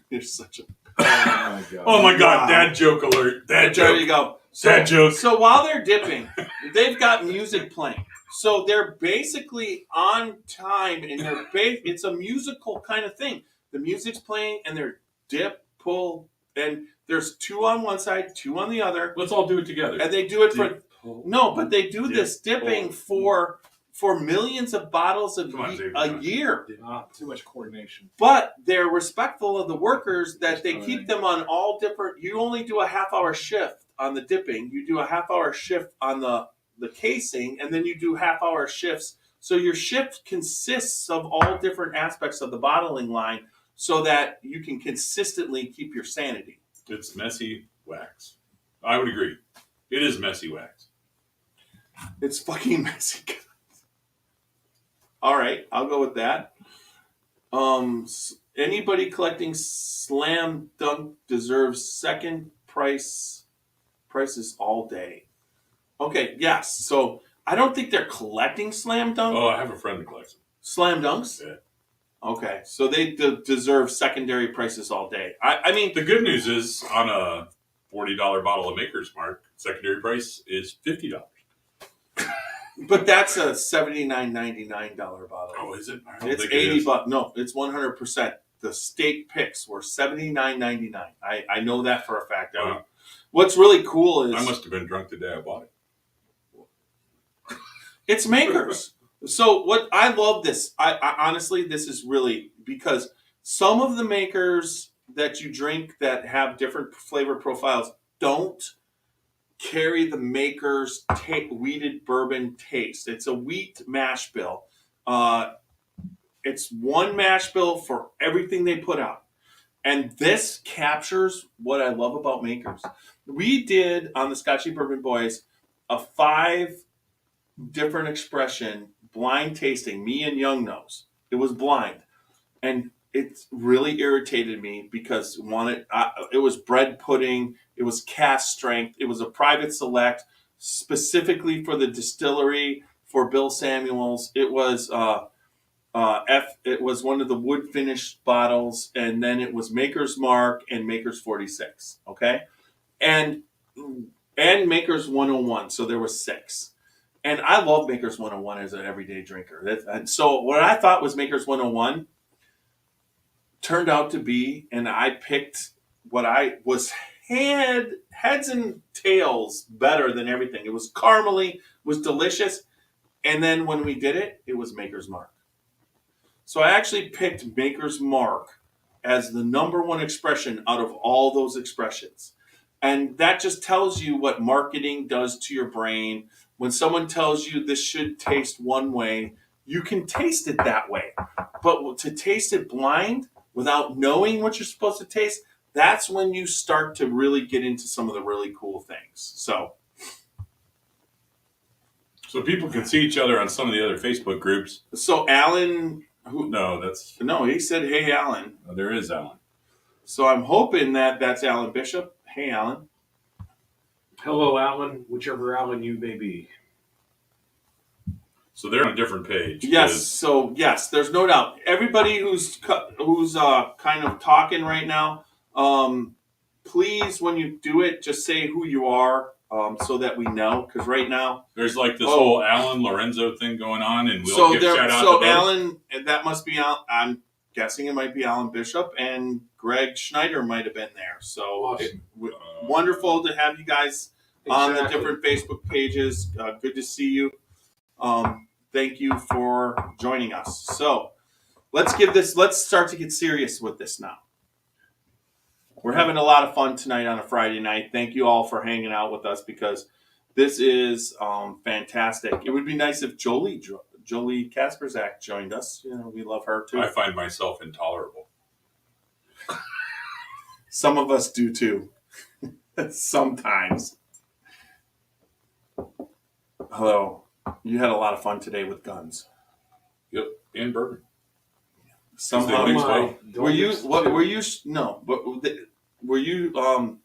You're such a. Oh my god! Oh my God! Wow. Dad joke alert! Dad There joke! you go. Dad joke! So while they're dipping, they've got music playing. So they're basically on time, and it's a musical kind of thing. The music's playing, and they're dip, pull, and there's two on one side, two on the other. Let's all do it together. And they do it Dip, for no, but they do this dipping for millions of bottles a year. Too much coordination. But they're respectful of the workers, that they keep them on all different. You only do a half-hour shift on the dipping. You do a half-hour shift on the casing, and then you do half-hour shifts. So your shift consists of all different aspects of the bottling line, so that you can consistently keep your sanity. It's messy wax. I would agree. It is messy wax. It's fucking messy. All right, I'll go with that. Anybody collecting slam dunk deserves second prices all day. Okay, yes. So I don't think they're collecting slam dunk. Oh, I have a friend who collects them. Slam dunks? Yeah. Okay, so they deserve secondary prices all day. I mean, The good news is, on a $40 bottle of Makers Mark, secondary price is $50. but that's a $79.99 bottle. Oh, is it? I don't It's think it is. $80. No, it's 100%. The state picks were $79.99. I know that for a fact. Wow. What's really cool is I must have been drunk the day I bought it. it's Makers. So what I love this. I honestly, this is really because some of the Makers that you drink that have different flavor profiles don't carry the Makers wheated bourbon taste. It's a wheat mash bill. It's one mash bill for everything they put out. And this captures what I love about Makers. We did on the Scotchy Bourbon Boys a 5 different expression blind tasting, me and Young Nose. It was blind. And it really irritated me because it was bread pudding, it was cast strength, it was a private select specifically for the distillery for Bill Samuels. It was it was one of the wood finished bottles, and then it was Maker's Mark and Maker's 46. Okay, and Maker's 101. So there was 6. And I love Maker's 101 as an everyday drinker. And so what I thought was Maker's 101 turned out to be, and I picked what I was heads and tails better than everything. It was caramely, was delicious. And then when we did it, it was Maker's Mark. So I actually picked Maker's Mark as the number one expression out of all those expressions. And that just tells you what marketing does to your brain. When someone tells you this should taste one way, you can taste it that way. But to taste it blind, without knowing what you're supposed to taste, that's when you start to really get into some of the really cool things. So people can see each other on some of the other Facebook groups. So Alan, No, he said, "Hey, Alan." there is Alan. So I'm hoping that that's Alan Bishop. Hey, Alan. Hello, Alan, whichever Alan you may be. So they're on a different page. Yes. So yes, there's no doubt. Everybody who's kind of talking right now, please, when you do it, just say who you are, so that we know. Because right now there's like this whole Alan Lorenzo thing going on, and so give shout out so to Alan, that must be Al. I'm guessing it might be Alan Bishop, and Greg Schneider might have been there. So Awesome. Wonderful to have you guys on the Exactly. different Facebook pages. Good to see you. Thank you for joining us. So let's start to get serious with this now. We're having a lot of fun tonight on a Friday night. Thank you all for hanging out with us, because this is fantastic. It would be nice if Jolie Kasperzak joined us. We love her too. I find myself intolerable. Some of us do too. Sometimes. Hello. You had a lot of fun today with guns. Yep, and bourbon. Somehow. Were you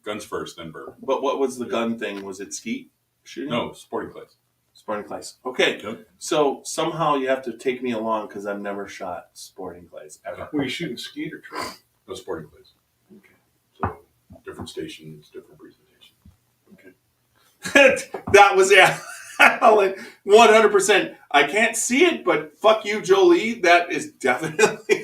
guns first, then bourbon? But what was the gun thing? Was it skeet shooting? No, sporting clays. Sporting clays. Okay. Yep. So somehow you have to take me along, because I've never shot sporting clays ever. Were you shooting skeet or train? No, sporting clays. Okay. So different stations, different presentation. Okay. That was Alan. 100%. I can't see it, but fuck you, Jolie. That is definitely.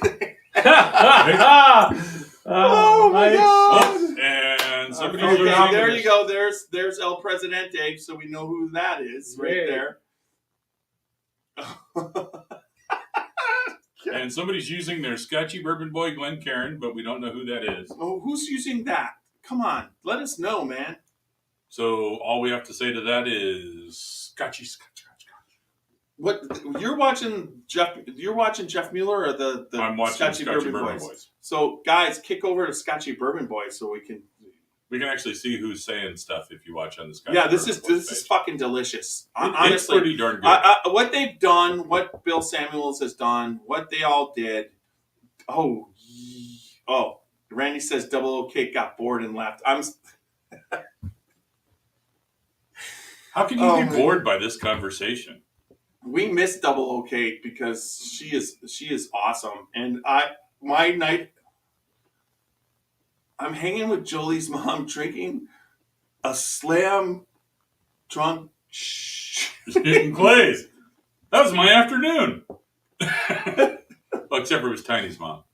Oh my God! And somebody's Okay, using, there you go. There's El Presidente, so we know who that is right there. And somebody's using their Scotchy Bourbon Boy Glen Cairn, but we don't know who that is. Oh, who's using that? Come on, let us know, man. So all we have to say to that is Scotchy. What you're watching, Jeff? You're watching Jeff Mueller or the I'm watching Scotchy Bourbon Boys. So guys, kick over to Scotchy Bourbon Boys so we can actually see who's saying stuff if you watch on the Scotchy. Yeah, this is fucking delicious. Honestly, it's pretty darn good. What they've done, what Bill Samuels has done, what they all did. Oh, Randy says Double O Cake got bored and left. How can you be bored by this conversation? We miss Double O Cake because she is awesome, and I'm hanging with Jolie's mom, drinking a slam drunk. Getting clays. That was my afternoon. Well, except for it was Tiny's mom.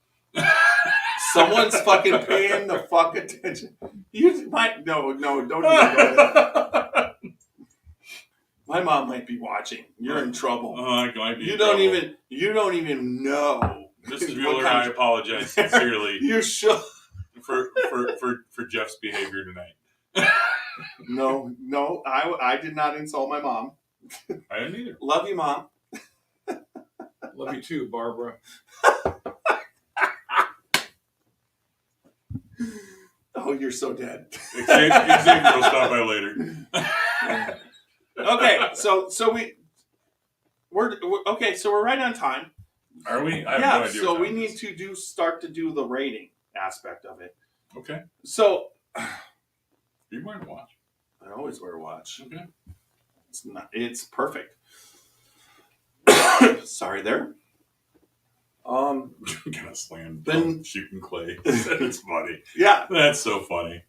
Someone's fucking paying the fuck attention. No, don't even go there. My mom might be watching. You're in trouble. I might be. You don't even know. Mrs. Mueller, I apologize sincerely. You should. For Jeff's behavior tonight. No, I did not insult my mom. I didn't either. Love you, Mom. Love you too, Barbara. Oh, you're so dead. Xavier will stop by later. Okay, so we're okay. So we're right on time. Are we? I have Yeah. no idea So what we time need it is. to start to do the rating aspect of it. Okay. So You wearing a watch? I always wear a watch. Okay. It's perfect. Sorry there. Kind of slammed. Then Shooting clay. It's funny. Yeah. That's so funny.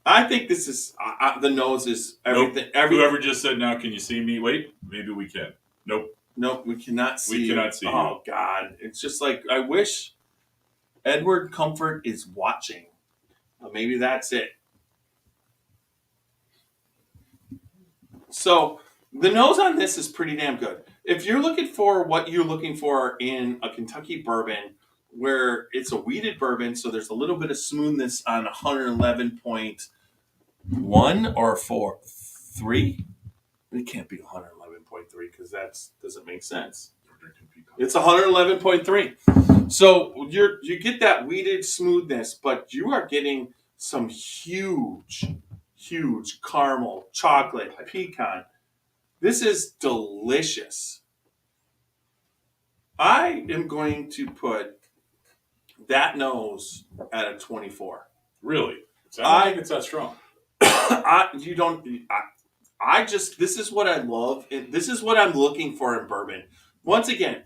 I think this is the nose is everything. Nope. Whoever just said, "Now can you see me?" Wait, maybe we can. Nope, we cannot see. We cannot see. Oh God, it's just like I wish Edward Comfort is watching. Well, maybe that's it. So the nose on this is pretty damn good. If you're looking for what you're looking for in a Kentucky bourbon, where it's a wheated bourbon, so there's a little bit of smoothness on 111.1 or 3. It can't be 111.3 because that doesn't make sense. We're drinking pecan It's 111.3. So you get that weeded smoothness, but you are getting some huge caramel, chocolate, pecan. This is delicious. I am going to put that nose at a 24. Really? So I don't think it's that strong. You don't. I just. This is what I love. This is what I'm looking for in bourbon. Once again,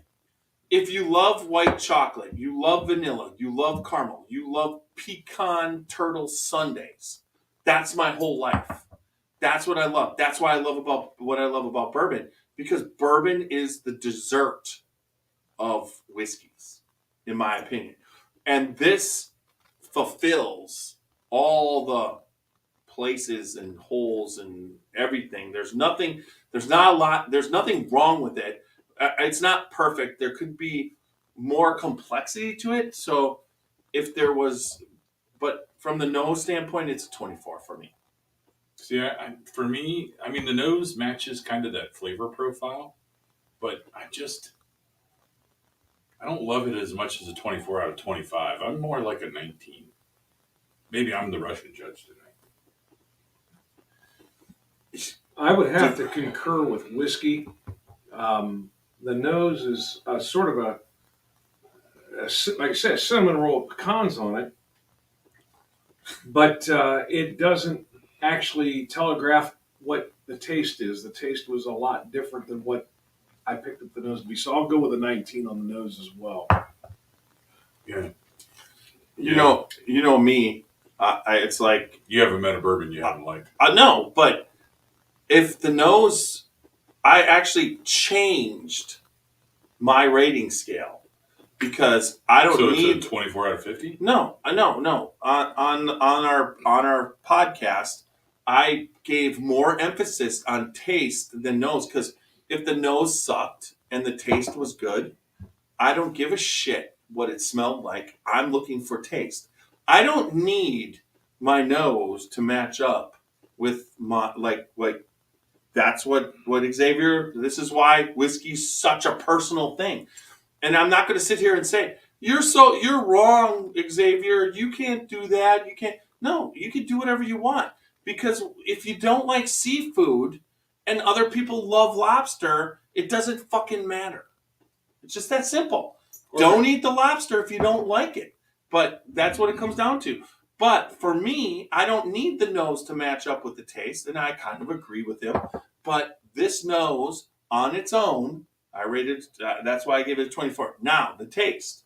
if you love white chocolate, you love vanilla, you love caramel, you love pecan turtle sundaes. That's my whole life. That's what I love. That's why I love about bourbon, because bourbon is the dessert of whiskeys, in my opinion. And this fulfills all the places and holes and everything. There's nothing wrong with it. It's not perfect. There could be more complexity to it. So if there was, but from the nose standpoint, it's a 24 for me. See, for me, I mean, the nose matches kind of that flavor profile, but I don't love it as much as a 24 out of 25. I'm more like a 19. Maybe I'm the Russian judge tonight. I would have to concur with whiskey. The nose is sort of like I said, a cinnamon roll of pecans on it, but it doesn't actually telegraph what the taste is. The taste was a lot different than what I picked up the nose to be. So I'll go with a 19 on the nose as well. Yeah. You know me. It's like you haven't met a bourbon you haven't liked. No, but if the nose, I actually changed my rating scale because I don't need. So it's a 24 out of 50? No. On our podcast, I gave more emphasis on taste than nose, because if the nose sucked and the taste was good, I don't give a shit what it smelled like. I'm looking for taste. I don't need my nose to match up with my like that's what Xavier. This is why whiskey's such a personal thing. And I'm not going to sit here and say, you're wrong, Xavier. You can't do that. You can't. No, you can do whatever you want. Because if you don't like seafood and other people love lobster, it doesn't fucking matter. It's just that simple. Don't eat the lobster if you don't like it. But that's what it comes down to. But for me, I don't need the nose to match up with the taste. And I kind of agree with him. But this nose on its own, I rated, that's why I gave it a 24. Now, the taste.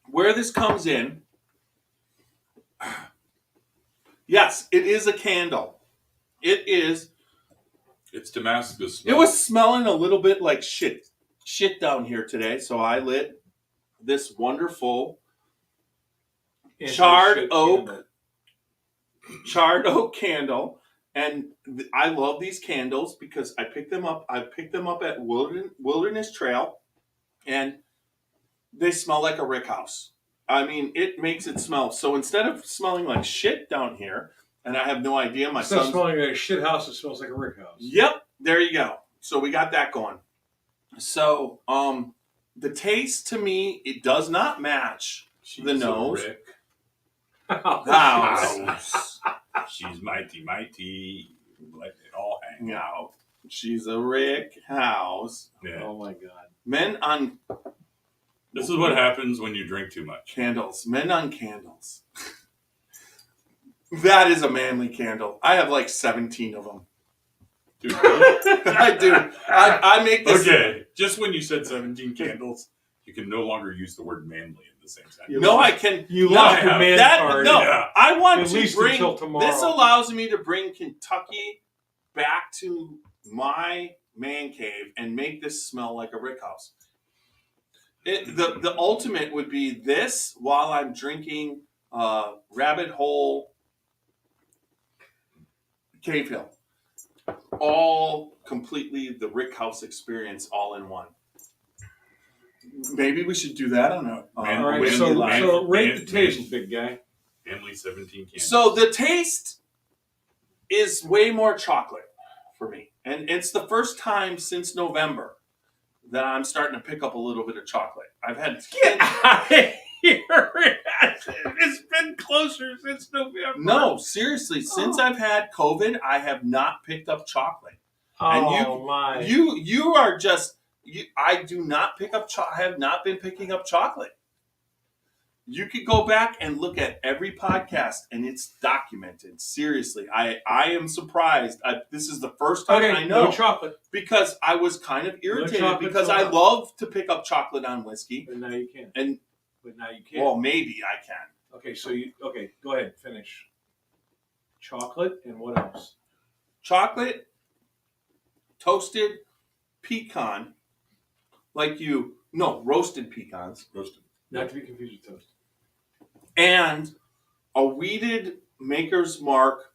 Where this comes in, yes, it is a candle. It is. It's Damascus. It was smelling a little bit like shit down here today, so I lit this wonderful charred oak candle. And I love these candles because I picked them up. I picked them up at Wilderness Trail, and they smell like a rick house. I mean, it makes it smell. So instead of smelling like shit down here, and I have no idea, my son's smelling like a shit house. It smells like a rick house. Yep, there you go. So we got that going. So the taste to me, it does not match the nose. Rick. House. She's mighty. Let it all hang out. She's a rick house. Yeah. Oh my God. Men on. This is what happens when you drink too much. Candles. Men on candles. That is a manly candle. I have like 17 of them. Dude, really? I do. I make this. Okay, just when you said 17 candles, you can no longer use the word manly in the same sentence. No, I can. You lost your man card. No, yeah. I want at to least bring. Until tomorrow. This allows me to bring Kentucky back to my man cave and make this smell like a rick house. The ultimate would be this while I'm drinking Rabbit Hole Cave Hill. All completely the rick house experience all in one. Maybe we should do that on a all right, so rate the taste, big guy. Family 17 candles. So the taste is way more chocolate for me. And it's the first time since November that I'm starting to pick up a little bit of chocolate. I've had Get out of here! It's been closer since November. no, seriously. Since I've had COVID, I have not picked up chocolate. And my! You are just. I do not pick up. I have not been picking up chocolate. You could go back and look at every podcast, and it's documented. Seriously, I am surprised. This is the first time I know no chocolate because I was kind of irritated because I allowed. love to pick up chocolate on whiskey. But now you can't. And But now you can't. well, maybe I can. Okay, so go ahead, finish. Chocolate and what else? Chocolate, toasted pecan, roasted pecans, Not to be confused with toast. and a weeded Maker's Mark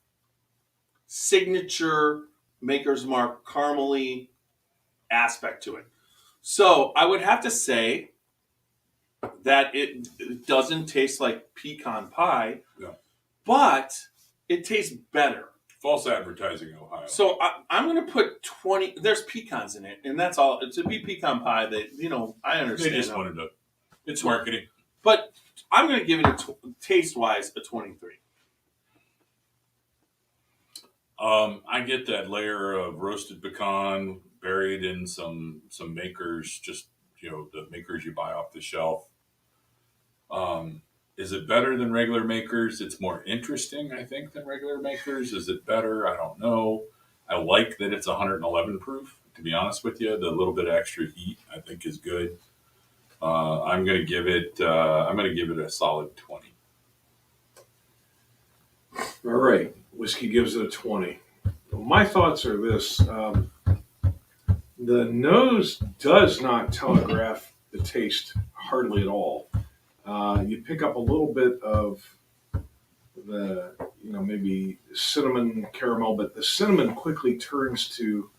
signature Maker's Mark caramely aspect to it. So I would have to say that it doesn't taste like pecan pie, but it tastes better. False advertising, Ohio. So I'm going to put 20. There's pecans in it, and that's all. To be pecan pie, that I understand. They just wanted to. It's marketing. But I'm going to give it taste-wise a 23. I get that layer of roasted pecan buried in some Makers, just the Makers you buy off the shelf. Is it better than regular Makers? It's more interesting, I think, than regular Makers. Is it better? I don't know. I like that it's 111 proof. To be honest with you, the little bit of extra heat I think is good. I'm going to give it a solid 20. All right, whiskey gives it a 20. My thoughts are this: the nose does not telegraph the taste hardly at all. You pick up a little bit of the, maybe cinnamon caramel, but the cinnamon quickly turns to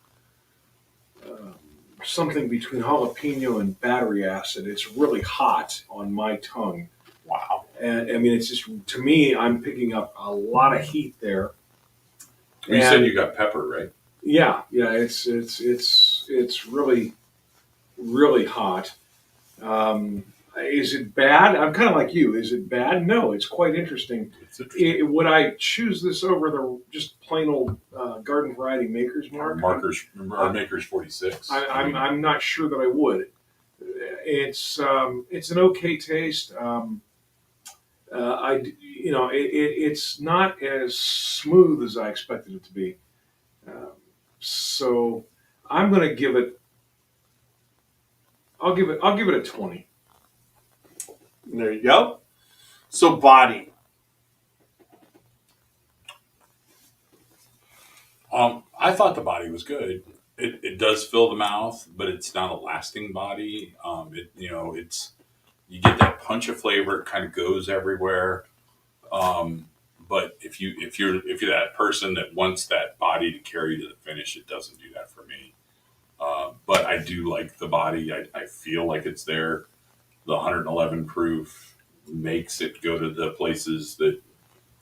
something between jalapeno and battery acid. It's really hot on my tongue. Wow. And I mean, it's just, to me, I'm picking up a lot of heat there. You said you got pepper, right? Yeah. It's really, really hot. Is it bad? I'm kind of like you. Is it bad? No, it's quite interesting. It's interesting. Would I choose this over the just plain old garden variety Maker's Mark? Makers 46. I'm not sure that I would. It's an okay taste. It's not as smooth as I expected it to be. So I'm going to give it. I'll give it a 20. There you go. So body. I thought the body was good. It does fill the mouth, but it's not a lasting body. It's you get that punch of flavor. It kind of goes everywhere. But if you're that person that wants that body to carry to the finish, it doesn't do that for me. But I do like the body. I feel like it's there. The 111 proof makes it go to the places that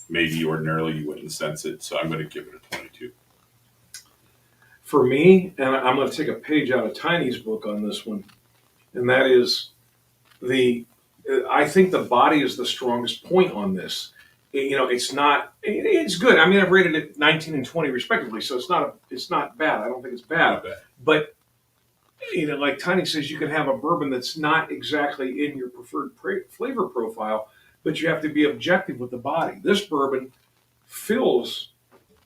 maybe ordinarily you wouldn't sense it. So I'm going to give it a 22. For me, and I'm going to take a page out of Tiny's book on this one, and that is I think the body is the strongest point on this. It's not. It's good. I mean, I've rated it 19 and 20 respectively, so it's not bad. I don't think it's bad. Not bad. But like Tiny says, you can have a bourbon that's not exactly in your preferred flavor profile, but you have to be objective with the body. This bourbon fills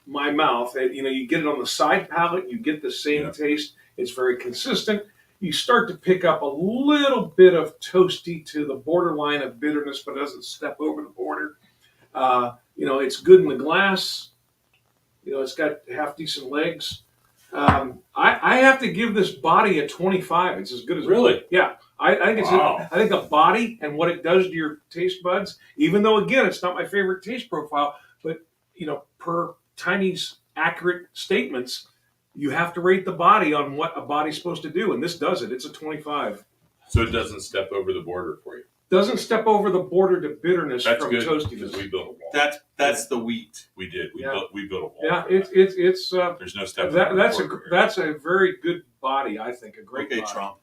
my mouth. You get it on the side palate, you get the same taste. It's very consistent. You start to pick up a little bit of toasty to the borderline of bitterness, but doesn't step over the border. It's good in the glass. It's got half decent legs. I have to give this body a 25. It's as good as really. Yeah, I think it's. Wow. I think the body and what it does to your taste buds. Even though again, it's not my favorite taste profile, but per Tiny's accurate statements, you have to rate the body on what a body's supposed to do, and this does it. It's a 25. So it doesn't step over the border for you. Doesn't step over the border to bitterness That's from good toastiness. because we built a wall. wall. That's the wheat. We did. We Yeah. built a wall. Yeah, for that. it's There's no steps. that's a very good body. I think a great Okay, body. Trump.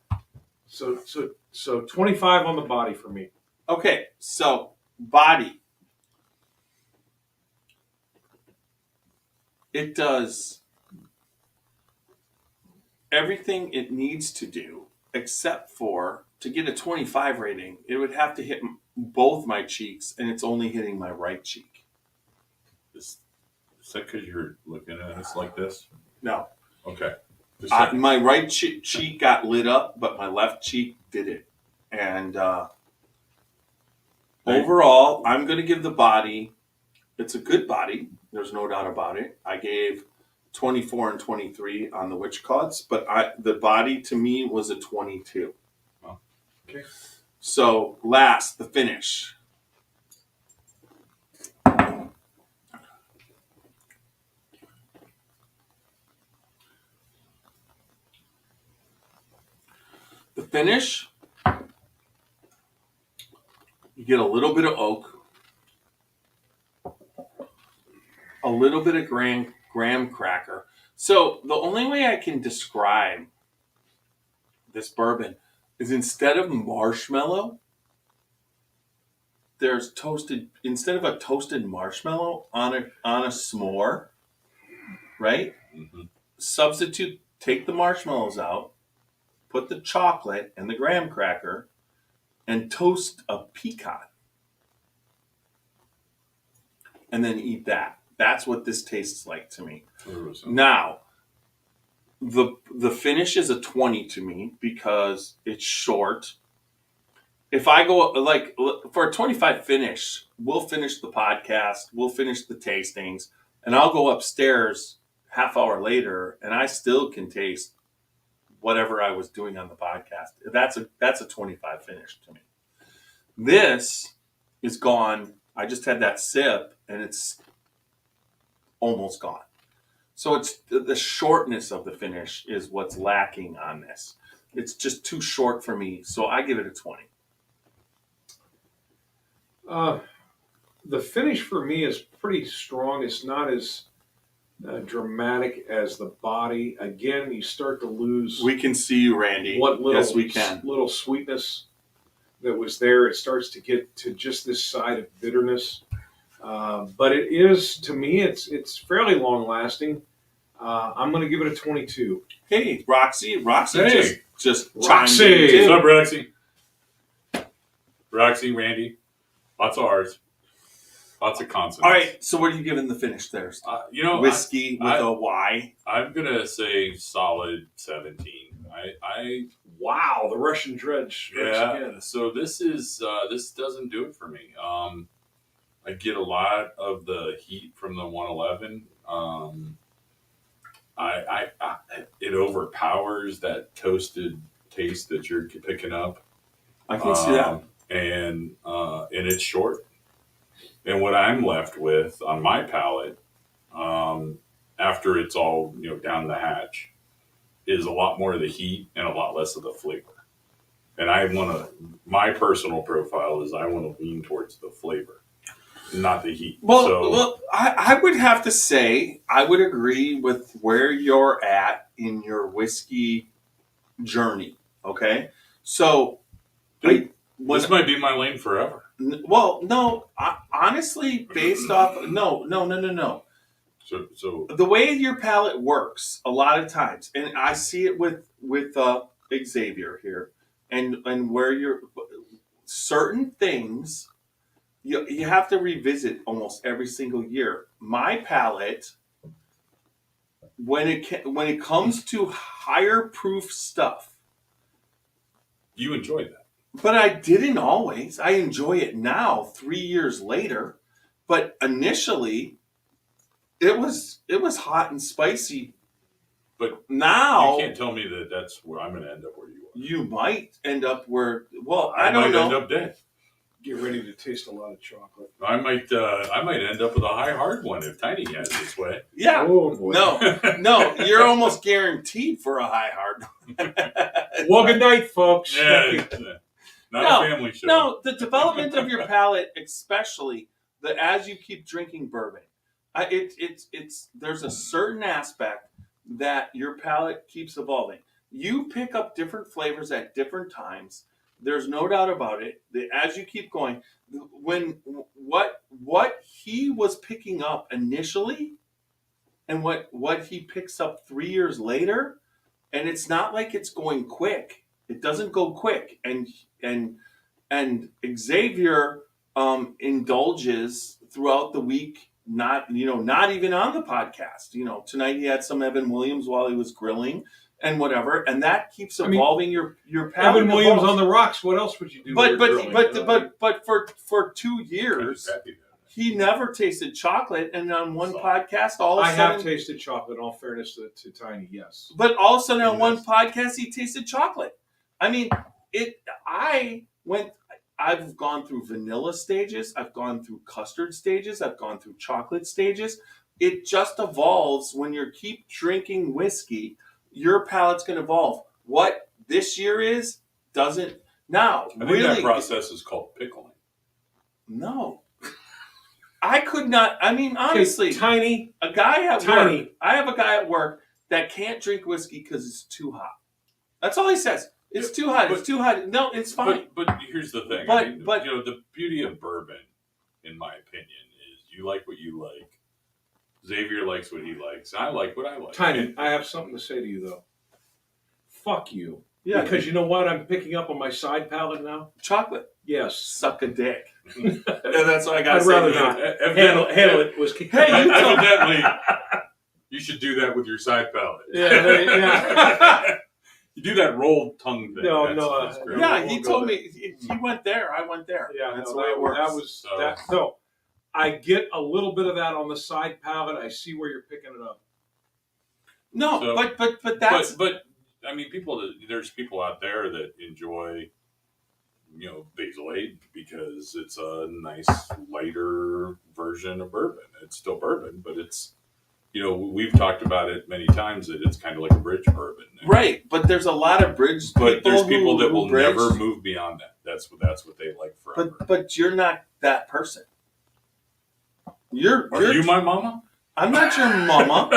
So 25 on the body for me. Okay, so body. It does everything it needs to do, except for to get a 25 rating, it would have to hit both my cheeks, and it's only hitting my right cheek. Is that because you're looking at us like this? No. Okay. My right cheek got lit up, but my left cheek didn't. And overall, I'm going to give the body, it's a good body. There's no doubt about it. I gave 24 and 23 on the witch cuts, but the body to me was a 22. Oh. Okay. So last, the finish. The finish, you get a little bit of oak, a little bit of graham cracker. So the only way I can describe this bourbon is instead of marshmallow, there's instead of a toasted marshmallow on a s'more, right? Mm-hmm. Substitute, take the marshmallows out, put the chocolate and the graham cracker, and toast a pecan. And then eat that. That's what this tastes like to me. Now, the finish is a 20 to me because it's short. If I go for a 25 finish, we'll finish the podcast, we'll finish the tastings, and I'll go upstairs half hour later, and I still can taste whatever I was doing on the podcast. That's a 25 finish to me. This is gone. I just had that sip, and it's almost gone. So it's the shortness of the finish is what's lacking on this. It's just too short for me, so I give it a 20. The finish for me is pretty strong. It's not as dramatic as the body. Again, you start to lose. We can see you, Randy. What little, yes, we can. Little sweetness that was there. It starts to get to just this side of bitterness. But it is, to me, it's fairly long lasting. I'm going to give it a 22. Hey, Roxy. Hey. Just Roxy. chimed in, too. What's up, Roxy? Roxy, Randy. Lots of R's. Lots of consonants. All right, so what are you giving the finish there? Whiskey with a Y? I'm going to say solid 17. Wow, the Russian dredge. Yeah, again. so this doesn't do it for me. I get a lot of the heat from the 111. It overpowers that toasted taste that you're picking up. I can see that. And it's short. And what I'm left with on my palate, after it's all down the hatch, is a lot more of the heat and a lot less of the flavor. And my personal profile is I want to lean towards the flavor, not the heat. Well, I would have to say I would agree with where you're at in your whiskey journey. Okay, so this might be my lane forever. Well, no, honestly, based off no. So the way your palate works, a lot of times, and I see it with Xavier here, and where you're certain things. You have to revisit almost every single year. My palate, when it comes to higher proof stuff, you enjoy that, but I didn't always. I enjoy it now, 3 years later. But initially, it was hot and spicy. But now you can't tell me that that's where I'm going to end up where you are. You might end up where. Well, I don't know. End up dead. Get ready to taste a lot of chocolate. I might end up with a high hard one if Tiny has this way. Yeah. Oh, boy. No, you're almost guaranteed for a high hard one. Well, good night, folks. Yeah, not a family show. No, the development of your palate, especially that as you keep drinking bourbon, there's a certain aspect that your palate keeps evolving. You pick up different flavors at different times. There's no doubt about it. That as you keep going, when what he was picking up initially, and what he picks up 3 years later, and it's not like it's going quick. It doesn't go quick, and Xavier indulges throughout the week. Not even on the podcast. Tonight he had some Evan Williams while he was grilling and whatever, and that keeps evolving your palate. Evan Williams on the rocks. What else would you do? But for 2 years he never tasted chocolate, and on one podcast all of a sudden I have tasted chocolate. In all fairness to Tiny, yes. But all of a sudden on one podcast he tasted chocolate. I mean, I've gone through vanilla stages. I've gone through custard stages. I've gone through chocolate stages. It just evolves when you keep drinking whiskey. Your palate's going to evolve. What this year is doesn't now. I think that process is called pickling. No, I could not. I mean, honestly, Tiny, a guy at work. I have a guy at work that can't drink whiskey because it's too hot. That's all he says. It's too hot. It's too hot. No, it's fine. But here's the thing. But the beauty of bourbon, in my opinion, is you like what you like. Xavier likes what he likes. I like what I like. Tiny, I have something to say to you though. Fuck you. Yeah. Because you know what I'm picking up on my side palate now? Chocolate. Yes. Suck a dick. And that's what I got to I'd say. rather not. Handle it. Evidently, you should do that with your side palate. Yeah. You do that rolled tongue thing. That's great. Yeah, he told me he went there. I went there. Yeah, that's the way it works. So I get a little bit of that on the side palate. I see where you're picking it up. No, So, but that's but I mean, there's people out there that enjoy, Basil 8 because it's a nice lighter version of bourbon. It's still bourbon, but it's, we've talked about it many times that it's kind of like a bridge bourbon. Right, but there's a lot of bridge. But there's people that will bridge. never move beyond that. That's what they like forever. But you're not that person. Are you my mama? I'm not your mama,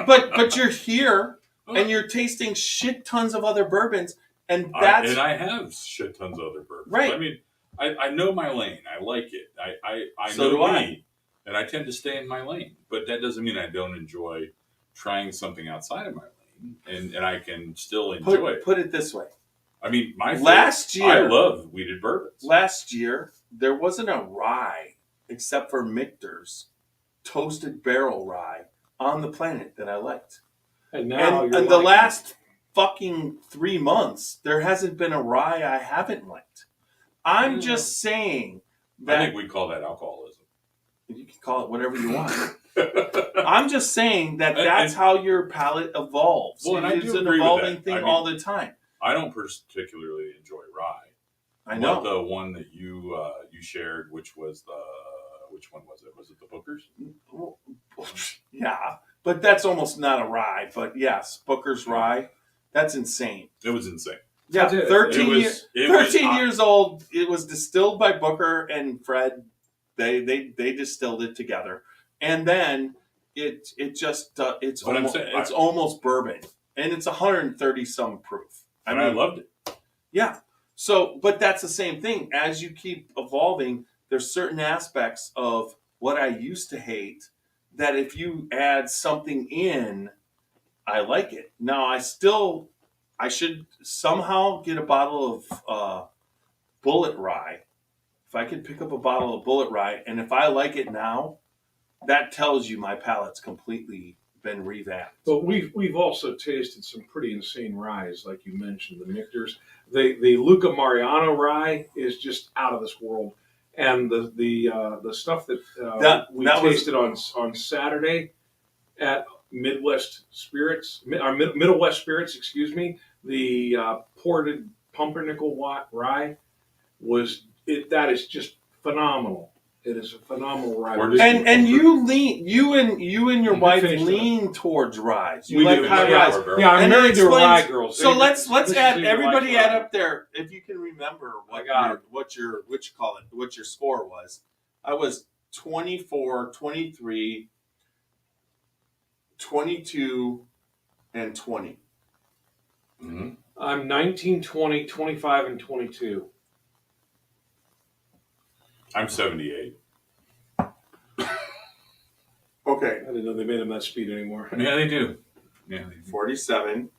but you're here and you're tasting shit tons of other bourbons, and that's I have shit tons of other bourbons. Right. I mean, I know my lane. I like it. I So know do I. me, and I tend to stay in my lane. But that doesn't mean I don't enjoy trying something outside of my lane, and I can still enjoy it. Put it this way. I mean, last year I love wheated bourbons. Last year there wasn't a rye except for Michter's toasted barrel rye on the planet that I liked. And now and the last fucking 3 months, there hasn't been a rye I haven't liked. I'm just saying that I think we call that alcoholism. You can call it whatever you want. I'm just saying that's how your palate evolves. Well, and It's an evolving thing all the time. I don't particularly enjoy rye. I know. But the one that you shared, which one was it? Was it the Booker's? Yeah, but that's almost not a rye. But yes, Booker's rye. That's insane. It was insane. Yeah, 13 years old. It was distilled by Booker and Fred. They distilled it together, and then it's almost bourbon, and it's 130 some proof. I loved it. Yeah. So, but that's the same thing. As you keep evolving, there's certain aspects of what I used to hate that if you add something in, I like it. Now, I should somehow get a bottle of Bullet Rye. If I could pick up a bottle of Bullet Rye, and if I like it now, that tells you my palate's completely been revamped. But we've also tasted some pretty insane ryes, like you mentioned, the Michter's. The Luca Mariano rye is just out of this world, and the stuff that we tasted on Saturday at Midwest Spirits, Middle West Spirits, excuse me, the ported pumpernickel rye that is just phenomenal. It is a phenomenal rye. And you and your wife lean towards rye. You like high rise. Yeah, I'm married to a rye girl. So let's add up there if you can remember what your score was. I was 24, 23, 22, and 20. Mm-hmm. I'm 19, 20, 25, and 22. I'm 78. Okay. I didn't know they made them that speed anymore. Yeah, they do. Yeah, they do. 47,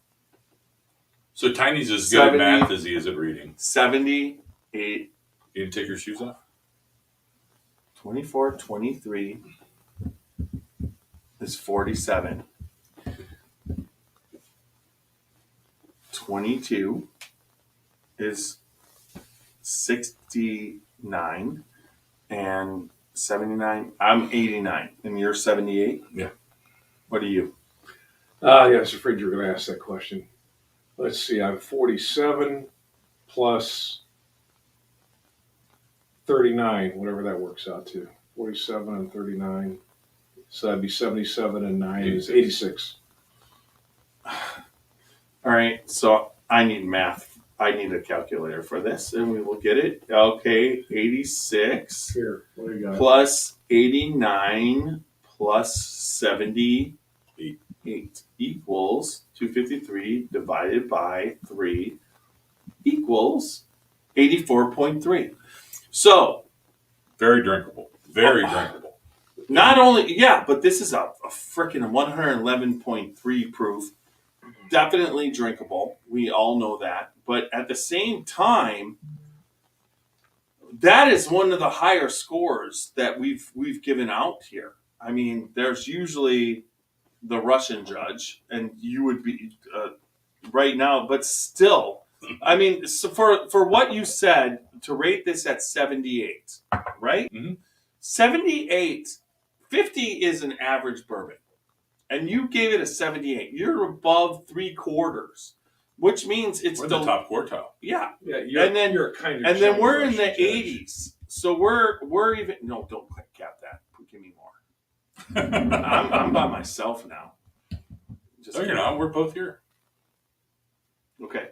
So Tiny's as good at 70. math as he is at reading. 78, You need to take your shoes off? 24, 23 is 47. 22 is 69. And 79. I'm 89. And you're 78? Yeah. What are you? Yeah, I was afraid you were going to ask that question. Let's see. I'm 47 plus 39, whatever that works out to. 47 and 39. So that'd be 77 and 9 is 86. All right. So I need math. I need a calculator for this, and we will get it. Okay. 86 Here, what do you got? plus 89 plus 78 equals 253 divided by 3 equals 84.3. So, Very drinkable. Very drinkable. not only, yeah, but this is a freaking 111.3 proof. Definitely drinkable. We all know that. But at the same time, that is one of the higher scores that we've given out here. I mean, there's usually the Russian judge, and you would be right now, but still, I mean, so for what you said, to rate this at 78, right? Mm-hmm. 78, 50 is an average bourbon, and you gave it a 78. You're above 3/4, which means it's We're in the top quartile. Yeah, Yeah, you're kind of. and then we're in Russian the judge. 80s, so we're even. No, don't cap that. Give me more. I'm by myself now. No, you're not. We're both here. Okay.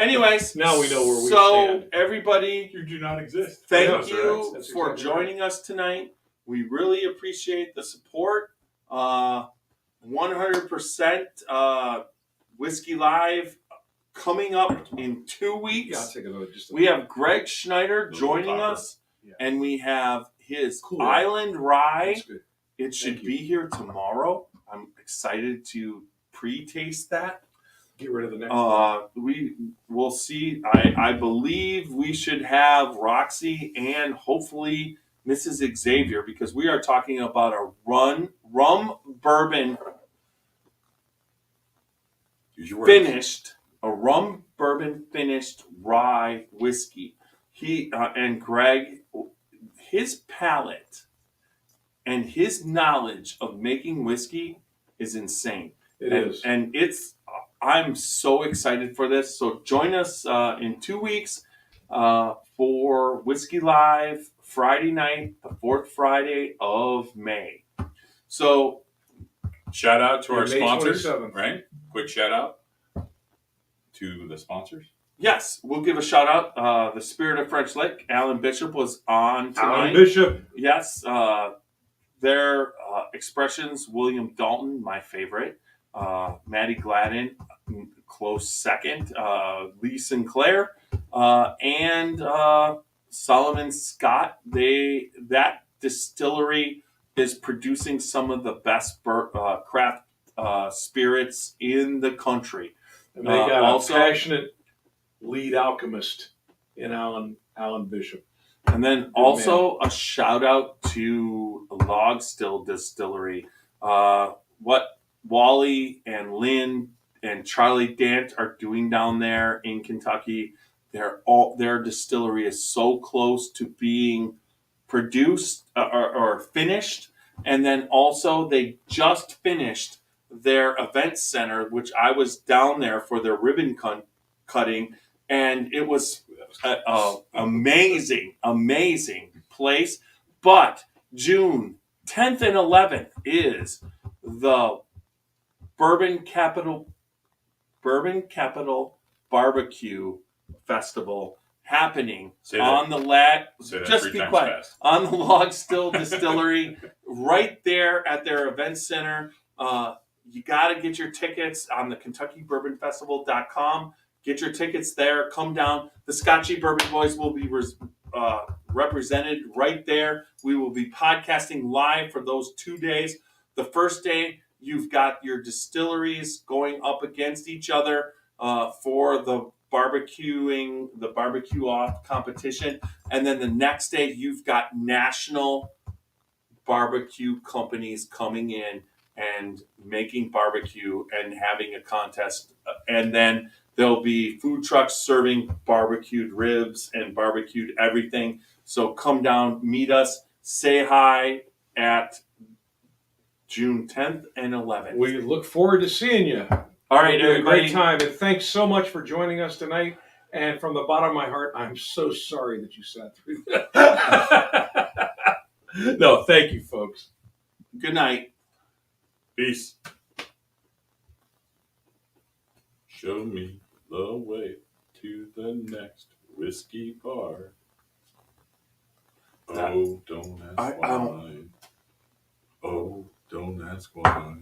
Anyways, Now we know where we so stand. everybody, You do not exist. thank Yeah, you that's for exactly joining us tonight. We really appreciate the support. 100% Whiskey Live coming up in 2 Yeah, I'll weeks. take another. We have Greg Schneider joining Topper. us, Yeah. and we have his Cool. Island Rye. That's good. It should Thank you. be here tomorrow. I'm excited to pre-taste that. Get rid of the next one. We will see. I believe we should have Roxy and hopefully Mrs. Xavier, because we are talking about a rum bourbon Use your words. finished, a rum bourbon finished rye whiskey. He and Greg, his palate and his knowledge of making whiskey is insane. It is. And it's. I'm so excited for this. So join us in 2 weeks for Whiskey Live Friday night, the 4th Friday of May. So Shout out to our May sponsors, 27th. right? Quick shout out to the sponsors. yes, we'll give a shout out. The Spirit of French Lick, Alan Bishop was on tonight. Alan Bishop. Yes, their expressions, William Dalton, my favorite. Maddie Gladden, close second. Lee Sinclair, and Solomon Scott. That distillery is producing some of the best craft spirits in the country. And they got also- a passionate lead alchemist in Alan Bishop. And then also a shout out to Log Still Distillery. What Wally and Lynn and Charlie Dant are doing down there in Kentucky, their distillery is so close to being produced or finished. And then also they just finished their event center, which I was down there for their ribbon cutting, and it was amazing place. But June 10th and 11th is the Bourbon Capital Barbecue Festival happening Say that. on the lag. Say that Just 3 be times quiet. fast. On the Log Still Distillery, right there at their event center. You got to get your tickets on the KentuckyBourbonFestival.com. Get your tickets there. Come down. The Scotchy Bourbon Boys will be represented right there. We will be podcasting live for those 2 days. The first day, you've got your distilleries going up against each other for the barbecue off competition. And then the next day, you've got national barbecue companies coming in and making barbecue and having a contest. And then there'll be food trucks serving barbecued ribs and barbecued everything. So come down, meet us, say hi at June 10th and 11th. We look forward to seeing you. All right, It'll be a everybody. great time. And thanks so much for joining us tonight. And from the bottom of my heart, I'm so sorry that you sat through that. No, thank you, folks. Good night. Peace. Show me the way to the next whiskey bar. Oh, don't ask why. Oh, don't ask why.